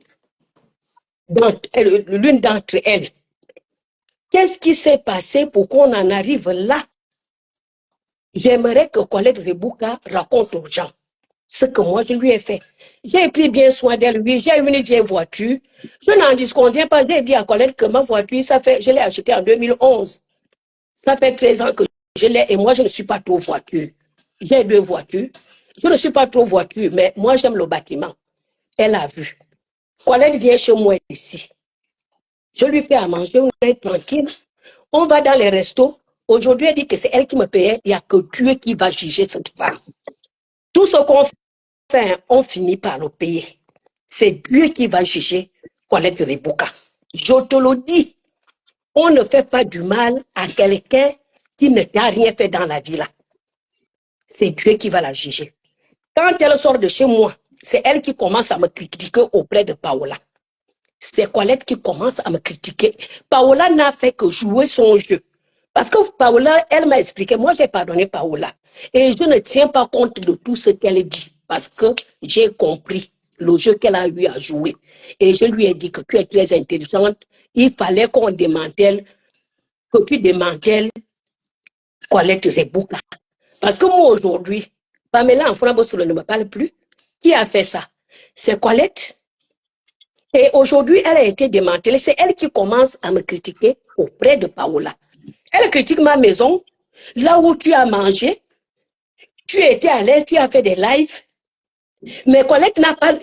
l'une d'entre elles. Qu'est-ce qui s'est passé pour qu'on en arrive là? J'aimerais que Colette Rebouka raconte aux gens ce que moi je lui ai fait. J'ai pris bien soin d'elle, lui, j'ai une vieille voiture. Je n'en disconviens pas, j'ai dit à Colette que ma voiture, je l'ai achetée en 2011. Ça fait 13 ans que je l'ai et moi je ne suis pas trop voiture. J'ai 2 voitures. Je ne suis pas trop voiture, mais moi j'aime le bâtiment. Elle a vu. Colette vient chez moi ici. Je lui fais à manger, on est tranquille. On va dans les restos. Aujourd'hui, elle dit que c'est elle qui me payait. Il n'y a que Dieu qui va juger cette femme. Tout ce qu'on fait, on finit par le payer. C'est Dieu qui va juger Colette Rebouka. Je te le dis, on ne fait pas du mal à quelqu'un qui ne t'a rien fait dans la vie là. C'est Dieu qui va la juger. Quand elle sort de chez moi, c'est elle qui commence à me critiquer auprès de Paola. C'est Colette qui commence à me critiquer. Paola n'a fait que jouer son jeu. Parce que Paola, elle m'a expliqué, moi j'ai pardonné Paola. Et je ne tiens pas compte de tout ce qu'elle dit. Parce que j'ai compris le jeu qu'elle a eu à jouer. Et je lui ai dit que tu es très intelligente. Il fallait qu'on démantèle, que tu démantèles Colette Rebouka. Parce que moi aujourd'hui, Pamela Enfant-Bossolo ne me parle plus. Qui a fait ça? C'est Colette. Et aujourd'hui, elle a été démantelée. C'est elle qui commence à me critiquer auprès de Paola. Elle critique ma maison, là où tu as mangé, tu étais à l'aise, tu as fait des lives. Mais Colette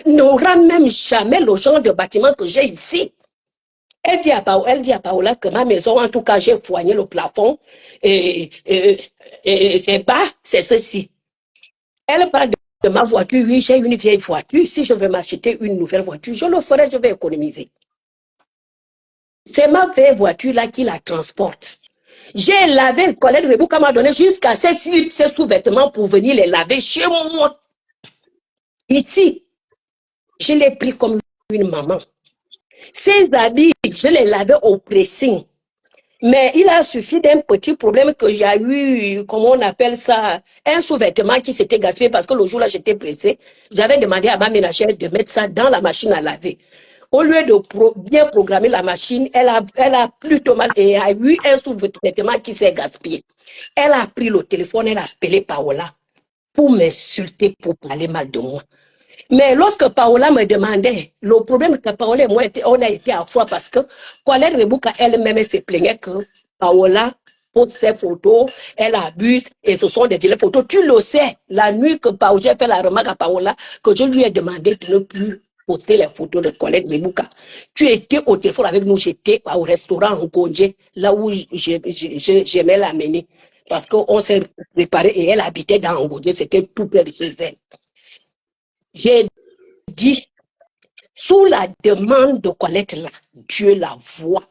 n'aura même jamais le genre de bâtiment que j'ai ici. Elle dit à Paola que ma maison, en tout cas, j'ai foigné le plafond et c'est bas, c'est ceci. Elle parle de ma voiture, oui, j'ai une vieille voiture. Si je veux m'acheter une nouvelle voiture, je le ferai, je vais économiser. C'est ma vieille voiture-là qui la transporte. J'ai lavé, Colette Rebouka m'a donné jusqu'à ses slips, ses sous-vêtements pour venir les laver chez moi. Ici, je l'ai pris comme une maman. Ses habits, je les lavais au pressing. Mais il a suffi d'un petit problème que j'ai eu, comment on appelle ça, un sous-vêtement qui s'était gaspillé parce que le jour-là, j'étais pressée. J'avais demandé à ma ménagère de mettre ça dans la machine à laver. Au lieu de bien programmer la machine, elle a plutôt mal et a eu un sous-vêtement qui s'est gaspillé. Elle a pris le téléphone, elle a appelé Paola pour m'insulter, pour parler mal de moi. Mais lorsque Paola me demandait, le problème que Paola et moi, on a été à froid parce que Colette Rebouka elle-même se plaignait que Paola pose ses photos, elle abuse, et ce sont des vieilles photos. Tu le sais, la nuit que j'ai fait la remarque à Paola, que je lui ai demandé de ne plus poster les photos de Colette Rebouka. Tu étais au téléphone avec nous, j'étais au restaurant en Congé, là où j'aimais l'amener. Parce qu'on s'est préparé et elle habitait dans Ngondje, c'était tout près de chez elle. J'ai dit, sous la demande de Colette là, Dieu la voit.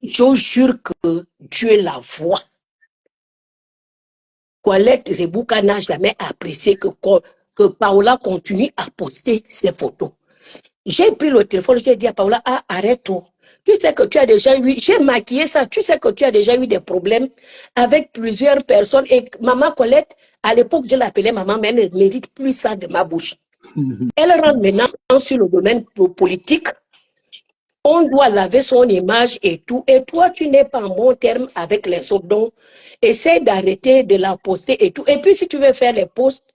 Je jure que Dieu la voit. Colette Rebouka n'a jamais apprécié que Paola continue à poster ses photos. J'ai pris le téléphone, j'ai dit à Paola, arrête-toi. Tu sais que tu as déjà eu, j'ai maquillé ça, tu sais que tu as déjà eu des problèmes avec plusieurs personnes. Et maman Colette, à l'époque, je l'appelais maman, mais elle ne mérite plus ça de ma bouche. Elle rentre maintenant sur le domaine politique. On doit laver son image et tout. Et toi, tu n'es pas en bon terme avec les autres. Donc, essaie d'arrêter de la poster et tout. Et puis, si tu veux faire les posts,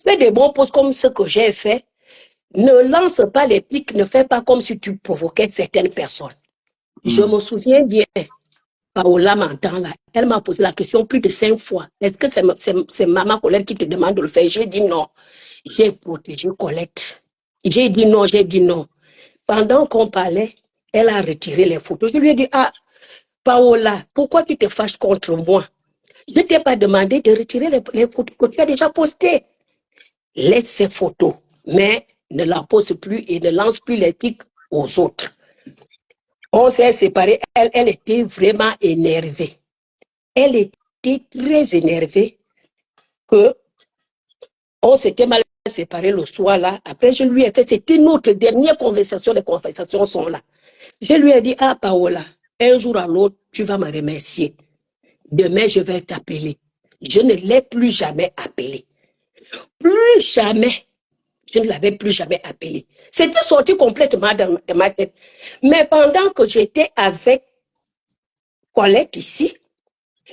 fais des bons posts comme ce que j'ai fait. Ne lance pas les pics, ne fais pas comme si tu provoquais certaines personnes. Je me souviens bien, Paola m'entend là. Elle m'a posé la question plus de 5 fois. Est-ce que c'est maman Colette qui te demande de le faire? J'ai dit non. J'ai protégé Colette. J'ai dit non. Pendant qu'on parlait, elle a retiré les photos. Je lui ai dit, Paola, pourquoi tu te fâches contre moi? Je ne t'ai pas demandé de retirer les photos que tu as déjà postées. Laisse ces photos, mais ne la pose plus et ne lance plus les pics aux autres. On s'est séparés. Elle était vraiment énervée. Elle était très énervée que on s'était mal séparés le soir là. Après, je lui ai fait, c'était notre dernière conversation. Les conversations sont là. Je lui ai dit, Paola, un jour à l'autre, tu vas me remercier. Demain, je vais t'appeler. Je ne l'ai plus jamais appelé. Plus jamais. Je ne l'avais plus jamais appelé. C'était sorti complètement de ma tête. Mais pendant que j'étais avec Colette ici,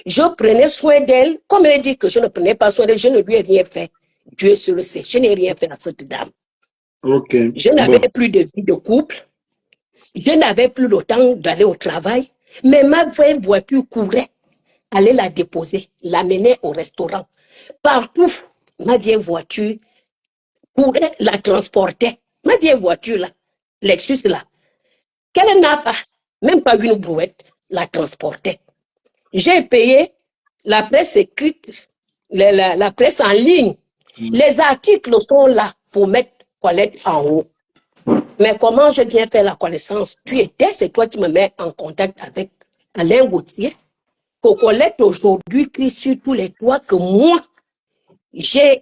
je prenais soin d'elle. Comme elle dit que je ne prenais pas soin d'elle, je ne lui ai rien fait. Dieu se le sait. Je n'ai rien fait à cette dame. Okay. Je n'avais plus de vie de couple. Je n'avais plus le temps d'aller au travail. Mais ma voiture courait. Aller la déposer, l'amener au restaurant. Partout, ma vieille voiture courait, la transportait. Ma vieille voiture là, Lexus là, qu'elle n'a pas, même pas une brouette, la transportait. J'ai payé la presse écrite, la presse en ligne. Les articles sont là pour mettre Colette en haut. Mais comment je viens faire la connaissance? C'est toi qui me mets en contact avec Alain Gauthier. Colette aujourd'hui crie sur tous les toits que moi, je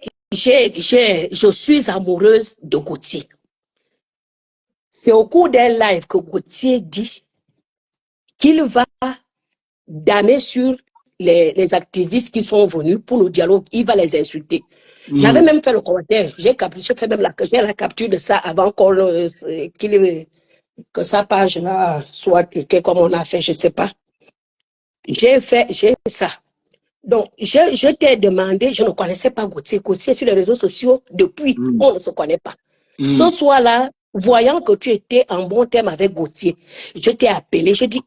suis amoureuse de Gauthier. C'est au cours d'un live que Gauthier dit qu'il va damer sur les activistes qui sont venus pour le dialogue. Il va les insulter. J'avais même fait le commentaire. J'ai fait même la capture de ça avant que sa page là soit truquée comme on a fait, je ne sais pas. J'ai fait ça. Donc, je t'ai demandé, je ne connaissais pas Gauthier. Gauthier sur les réseaux sociaux, depuis, on ne se connaît pas. Ce soir-là, voyant que tu étais en bon terme avec Gauthier, je t'ai appelé, je dis,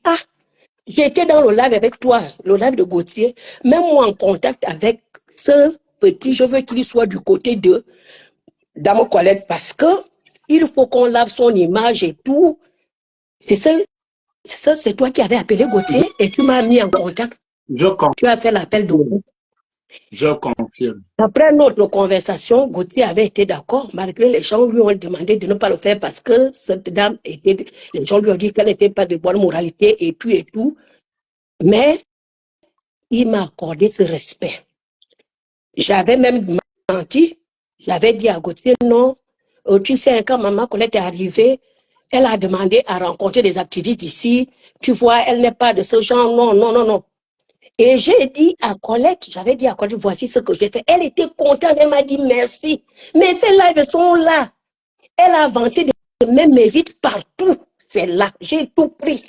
j'étais dans le live avec toi, le live de Gauthier, même moi en contact avec ce petit, je veux qu'il soit du côté de Dame Colette parce que il faut qu'on lave son image et tout. C'est toi qui avais appelé Gauthier et tu m'as mis en contact. Tu as fait l'appel de groupe. Je confirme. Après notre conversation, Gauthier avait été d'accord, malgré les gens lui ont demandé de ne pas le faire parce que cette dame les gens lui ont dit qu'elle n'était pas de bonne moralité et tout. Mais il m'a accordé ce respect. J'avais même menti. J'avais dit à Gauthier, non, tu sais, quand maman Colette est arrivée, elle a demandé à rencontrer des activistes ici. Tu vois, elle n'est pas de ce genre, non. Et j'ai dit à Colette, voici ce que j'ai fait. Elle était contente, elle m'a dit merci. Mais ces lives sont là. Elle a vanté de mes mérites partout. C'est là. J'ai tout pris.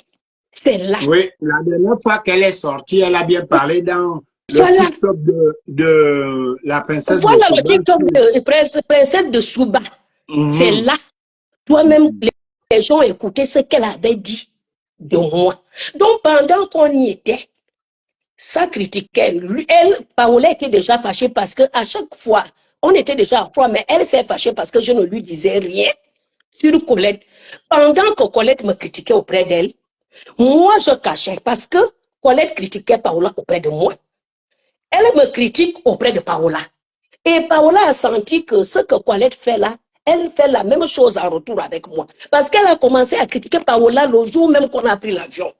C'est là. Oui, la dernière fois qu'elle est sortie, elle a bien parlé dans le TikTok de la princesse de Souba. Voilà le TikTok de princesse de Souba. C'est là. Toi-même, les gens écoutaient ce qu'elle avait dit de moi. Donc, pendant qu'on y était, Ça critiquait. Elle, Paola était déjà fâchée parce que à chaque fois, on était déjà à froid, mais elle s'est fâchée parce que je ne lui disais rien sur Colette. Pendant que Colette me critiquait auprès d'elle, moi je cachais parce que Colette critiquait Paola auprès de moi. Elle me critique auprès de Paola. Et Paola a senti que ce que Colette fait là, elle fait la même chose en retour avec moi. Parce qu'elle a commencé à critiquer Paola le jour même qu'on a pris l'avion.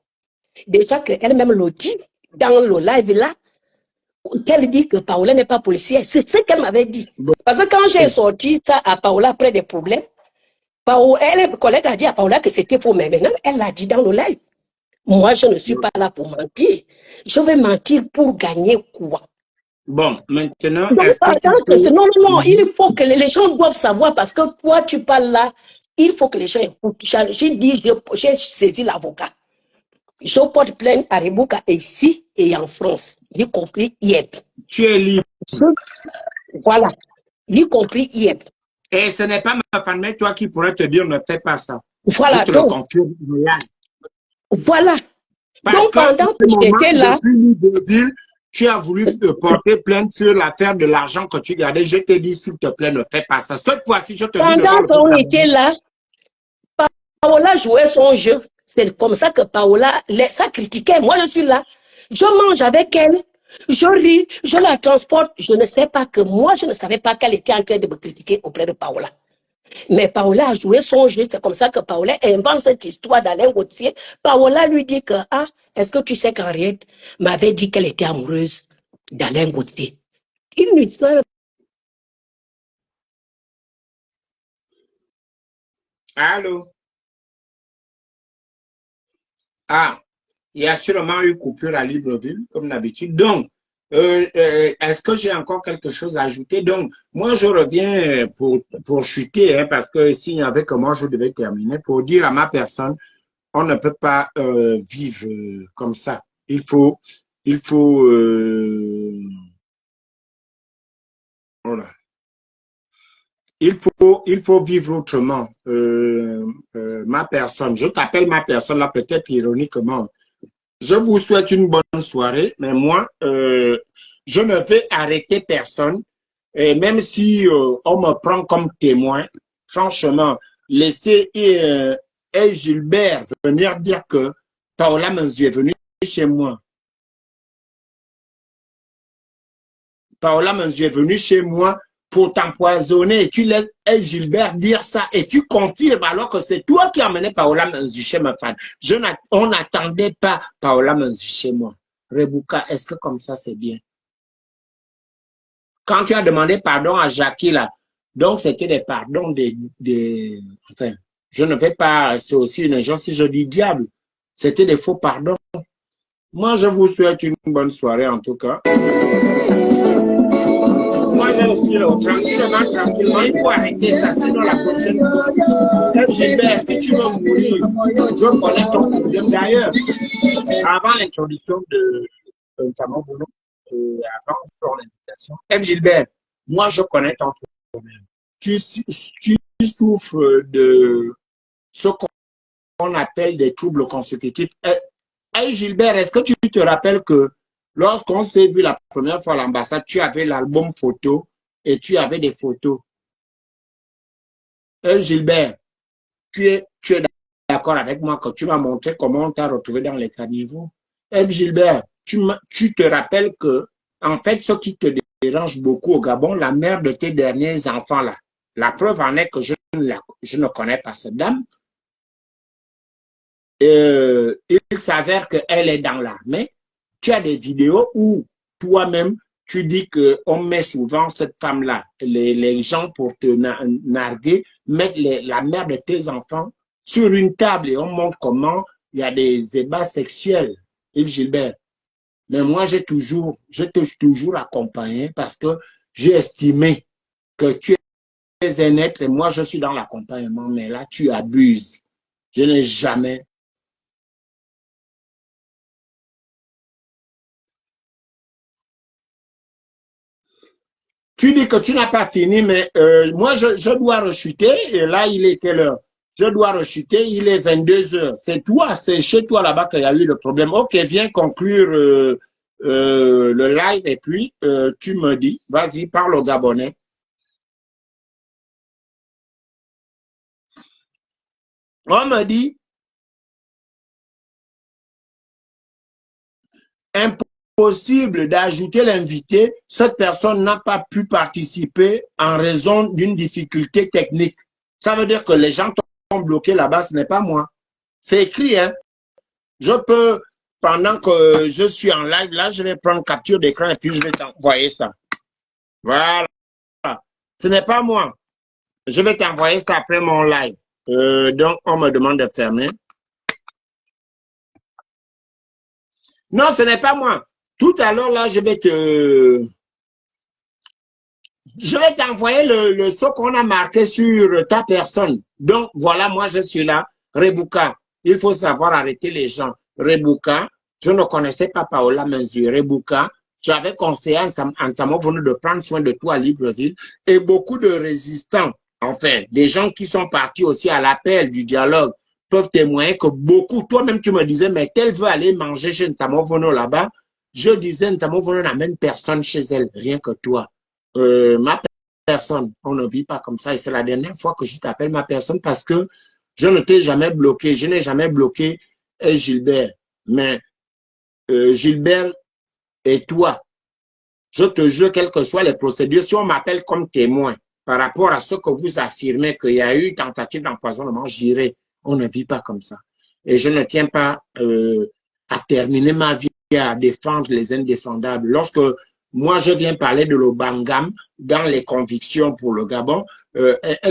Déjà qu'elle-même le dit dans le live là, qu'elle dit que Paola n'est pas policière. C'est ce qu'elle m'avait dit. Bon. Parce que quand j'ai sorti ça à Paola après des problèmes, Colette a dit à Paola que c'était faux, mais maintenant elle l'a dit dans le live. Moi, je ne suis pas là pour mentir. Je vais mentir pour gagner quoi? Bon, maintenant, Donc, est-ce que tu peux... non, non, non, il faut que les gens doivent savoir parce que toi, tu parles là, il faut que les gens écoutent. J'ai dit, j'ai saisi l'avocat. Je porte plainte à Rebouka ici et en France, y compris IEP. Tu es libre. Voilà, y compris IEP. Et ce n'est pas ma famille, toi, qui pourrais te dire ne fais pas ça. Voilà, je te donc, le confirme. voilà. Parce donc, pendant que j'étais là, tu as voulu porter plainte sur l'affaire de l'argent que tu gardais. Je t'ai dit, s'il te plaît, ne fais pas ça. Cette fois-ci, je te dis pendant qu'on était là, Paola jouait son jeu. C'est comme ça que Paola, ça critiquait. Moi, je suis là. Je mange avec elle. Je ris, je la transporte. Je ne sais pas que moi, je ne savais pas qu'elle était en train de me critiquer auprès de Paola. Mais Paola a joué son jeu. C'est comme ça que Paola invente cette histoire d'Alain Gauthier. Paola lui dit que, ah, est-ce que tu sais qu'Henriette m'avait dit qu'elle était amoureuse d'Alain Gauthier? Une histoire. Allô? Ah, il y a sûrement eu coupure à Libreville, comme d'habitude. Donc, est-ce que j'ai encore quelque chose à ajouter? Donc, moi, je reviens pour chuter, hein, parce que s'il n'y avait que moi, je devais terminer, pour dire à ma personne, on ne peut pas vivre comme ça. Il faut voilà. Il faut vivre autrement. Ma personne, je t'appelle ma personne là, peut-être ironiquement. Je vous souhaite une bonne soirée, mais moi, je ne vais arrêter personne. Et même si on me prend comme témoin, franchement, laisser Gilbert venir dire que Paola Menzi est venue chez moi. Paola Menzi est venue chez moi pour t'empoisonner. Et tu laisses Gilbert dire ça et tu confirmes alors que c'est toi qui as amené Paola Menzi chez ma femme. On n'attendait pas Paola Menzi chez moi. Rebouka, est-ce que comme ça c'est bien? Quand tu as demandé pardon à Jackie là, donc c'était des pardons enfin, je ne vais pas, c'est aussi une gens si je dis diable, c'était des faux pardons. Moi, je vous souhaite une bonne soirée en tout cas. Moi, je suis là, tranquillement, il faut arrêter ça, sinon la prochaine fois. Gilbert, si tu veux mourir, je connais ton problème. D'ailleurs, avant l'introduction de notamment Volo, avant sur l'invitation, Gilbert, moi, je connais ton problème. Tu souffres de ce qu'on appelle des troubles consécutifs. Gilbert, est-ce que tu te rappelles que lorsqu'on s'est vu la première fois à l'ambassade, tu avais l'album photo et tu avais des photos. Gilbert, tu es d'accord avec moi quand tu m'as montré comment on t'a retrouvé dans les caniveaux. Gilbert, tu te rappelles que, en fait, ce qui te dérange beaucoup au Gabon, la mère de tes derniers enfants là, la preuve en est que je ne connais pas cette dame. Il s'avère qu'elle est dans l'armée. Tu as des vidéos où toi-même, tu dis qu'on met souvent cette femme-là, les gens pour te narguer, mettent la mère de tes enfants sur une table et on montre comment il y a des ébats sexuels. Yves Gilbert. Mais moi, je t'ai toujours accompagné parce que j'ai estimé que tu es un être et moi, je suis dans l'accompagnement. Mais là, tu abuses. Je n'ai jamais... Tu dis que tu n'as pas fini, mais moi, je dois rechuter. Et là, il est quelle heure? Je dois rechuter, il est 22 heures. C'est toi, c'est chez toi là-bas qu'il y a eu le problème. Ok, viens conclure le live et puis tu me dis, vas-y, parle au Gabonais. On me dit, impossible d'ajouter l'invité, cette personne n'a pas pu participer en raison d'une difficulté technique. Ça veut dire que les gens sont bloqués là-bas, ce n'est pas moi. C'est écrit, hein. Je peux, pendant que je suis en live, là, je vais prendre capture d'écran et puis je vais t'envoyer ça. Voilà. Ce n'est pas moi. Je vais t'envoyer ça après mon live. Donc, on me demande de fermer. Non, ce n'est pas moi. Tout à l'heure, là, je vais t'envoyer ce qu'on a marqué sur ta personne. Donc, voilà, moi, je suis là. Rebouka. Il faut savoir arrêter les gens. Rebouka, je ne connaissais pas Paola Menzu. Rebouka, j'avais conseillé à Nsamovono de prendre soin de toi à Libreville. Et beaucoup de résistants, enfin, des gens qui sont partis aussi à l'appel du dialogue, peuvent témoigner que beaucoup, toi-même tu me disais, mais qu'elle veut aller manger chez Nsamovono là-bas. Je disais, Nsamovono n'amène personne chez elle, rien que toi. Ma personne, on ne vit pas comme ça. Et c'est la dernière fois que je t'appelle ma personne parce que je ne t'ai jamais bloqué. Je n'ai jamais bloqué Gilbert. Mais Gilbert et toi, je te jure, quelles que soient les procédures, si on m'appelle comme témoin par rapport à ce que vous affirmez qu'il y a eu tentative d'empoisonnement, j'irai. On ne vit pas comme ça. Et je ne tiens pas à terminer ma vie à défendre les indéfendables. Lorsque moi, je viens parler de l'Obangam dans les convictions pour le Gabon,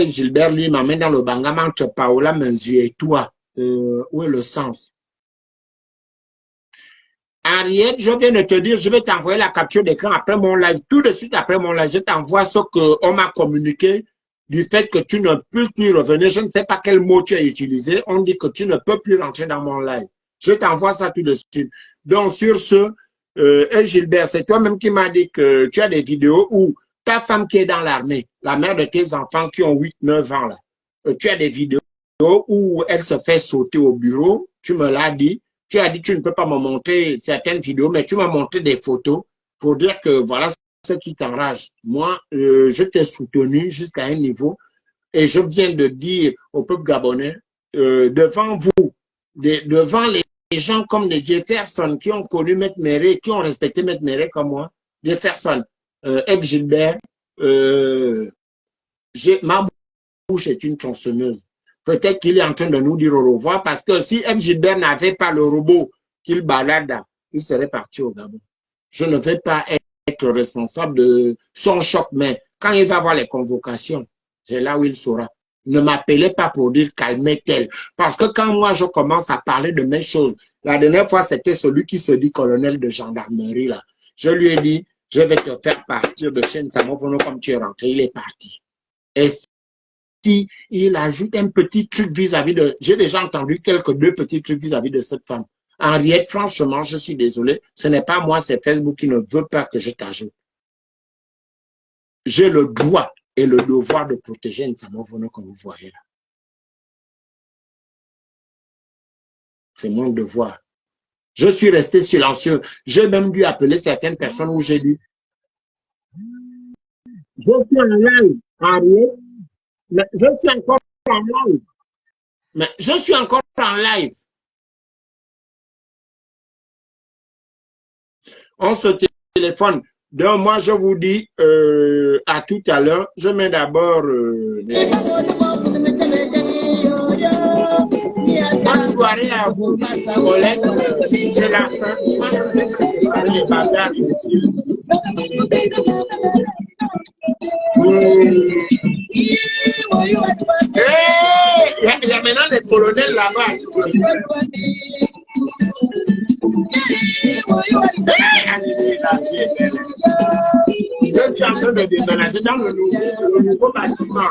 Gilbert, lui, m'amène dans l'Obangam entre Paola Menzu et toi. Où est le sens? Henriette, je viens de te dire, je vais t'envoyer la capture d'écran après mon live. Tout de suite après mon live, je t'envoie ce qu'on m'a communiqué du fait que tu ne peux plus revenir. Je ne sais pas quel mot tu as utilisé. On dit que tu ne peux plus rentrer dans mon live. Je t'envoie ça tout de suite. Donc, sur ce, Gilbert, c'est toi-même qui m'as dit que tu as des vidéos où ta femme qui est dans l'armée, la mère de tes enfants qui ont 8-9 ans, là, tu as des vidéos où elle se fait sauter au bureau. Tu me l'as dit. Tu as dit que tu ne peux pas me montrer certaines vidéos, mais tu m'as montré des photos pour dire que voilà ce qui t'enrage. Moi, je t'ai soutenu jusqu'à un niveau et je viens de dire au peuple gabonais, devant vous, devant les gens comme les Jefferson qui ont connu Maître Méré, qui ont respecté Maître Méré comme moi, Jefferson, F. Gilbert, ma bouche est une tronçonneuse. Peut-être qu'il est en train de nous dire au revoir parce que si F. Gilbert n'avait pas le robot qu'il balade, il serait parti au Gabon. Je ne vais pas être responsable de son choc, mais quand il va voir les convocations, c'est là où il saura. Ne m'appelez pas pour dire calmez-elle. Parce que quand moi je commence à parler de mes choses, la dernière fois c'était celui qui se dit colonel de gendarmerie là. Je lui ai dit, je vais te faire partir de chez Nsamovono comme tu es rentré, il est parti. Et si il ajoute un petit truc vis-à-vis de... J'ai déjà entendu deux petits trucs vis-à-vis de cette femme. Henriette, franchement, je suis désolé. Ce n'est pas moi, c'est Facebook qui ne veut pas que je t'ajoute. J'ai le droit et le devoir de protéger Nsamovono comme vous voyez là. C'est mon devoir. Je suis resté silencieux. J'ai même dû appeler certaines personnes où j'ai dit je suis en live, Henriette. Mais je suis encore en live. Mais je suis encore en live. On se téléphone. Donc, moi, je vous dis à tout à l'heure. Je mets d'abord... Bonne soirée à vous, collègues. C'est la fin. Les bagarres inutiles. Il y a maintenant les colonels là-bas. Je suis en train de déménager dans le nouveau bâtiment.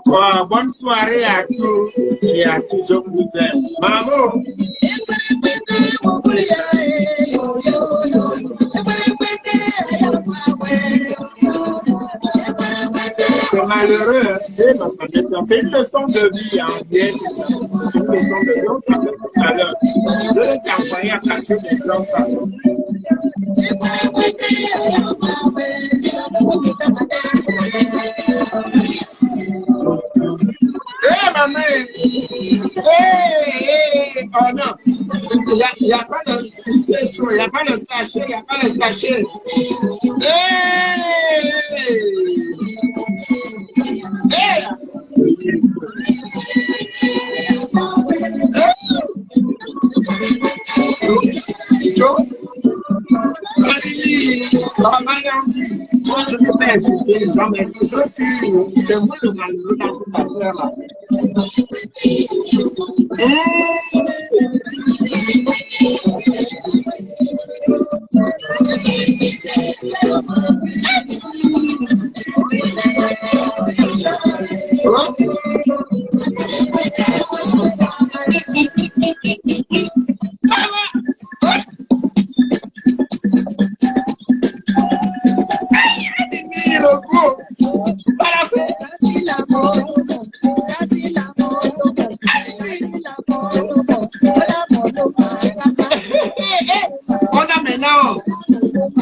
Oh, bonne soirée à tous et à qui je vous aime. Maman. C'est malheureux. C'est une leçon de vie, hein. C'est une leçon de vie. On s'appelle tout à l'heure. Je vais t'envoyer à partir des plans, ça. Maman! Oh non! Il n'y a pas de chaud, il n'y a pas de sachet, il n'y a pas de sachet. Moi, je ne peux pas insulter les gens, mais je suis, c'est moi le malheureux dans cette affaire-là.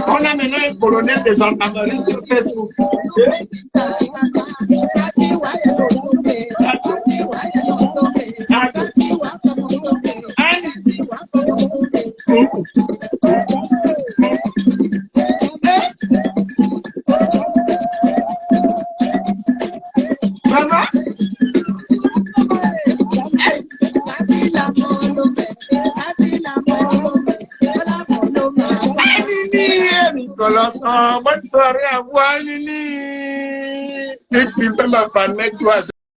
On a maintenant un colonel de gendarmerie sur Facebook. Bonne soirée à vous, Nini. Tu peux me permettre, toi.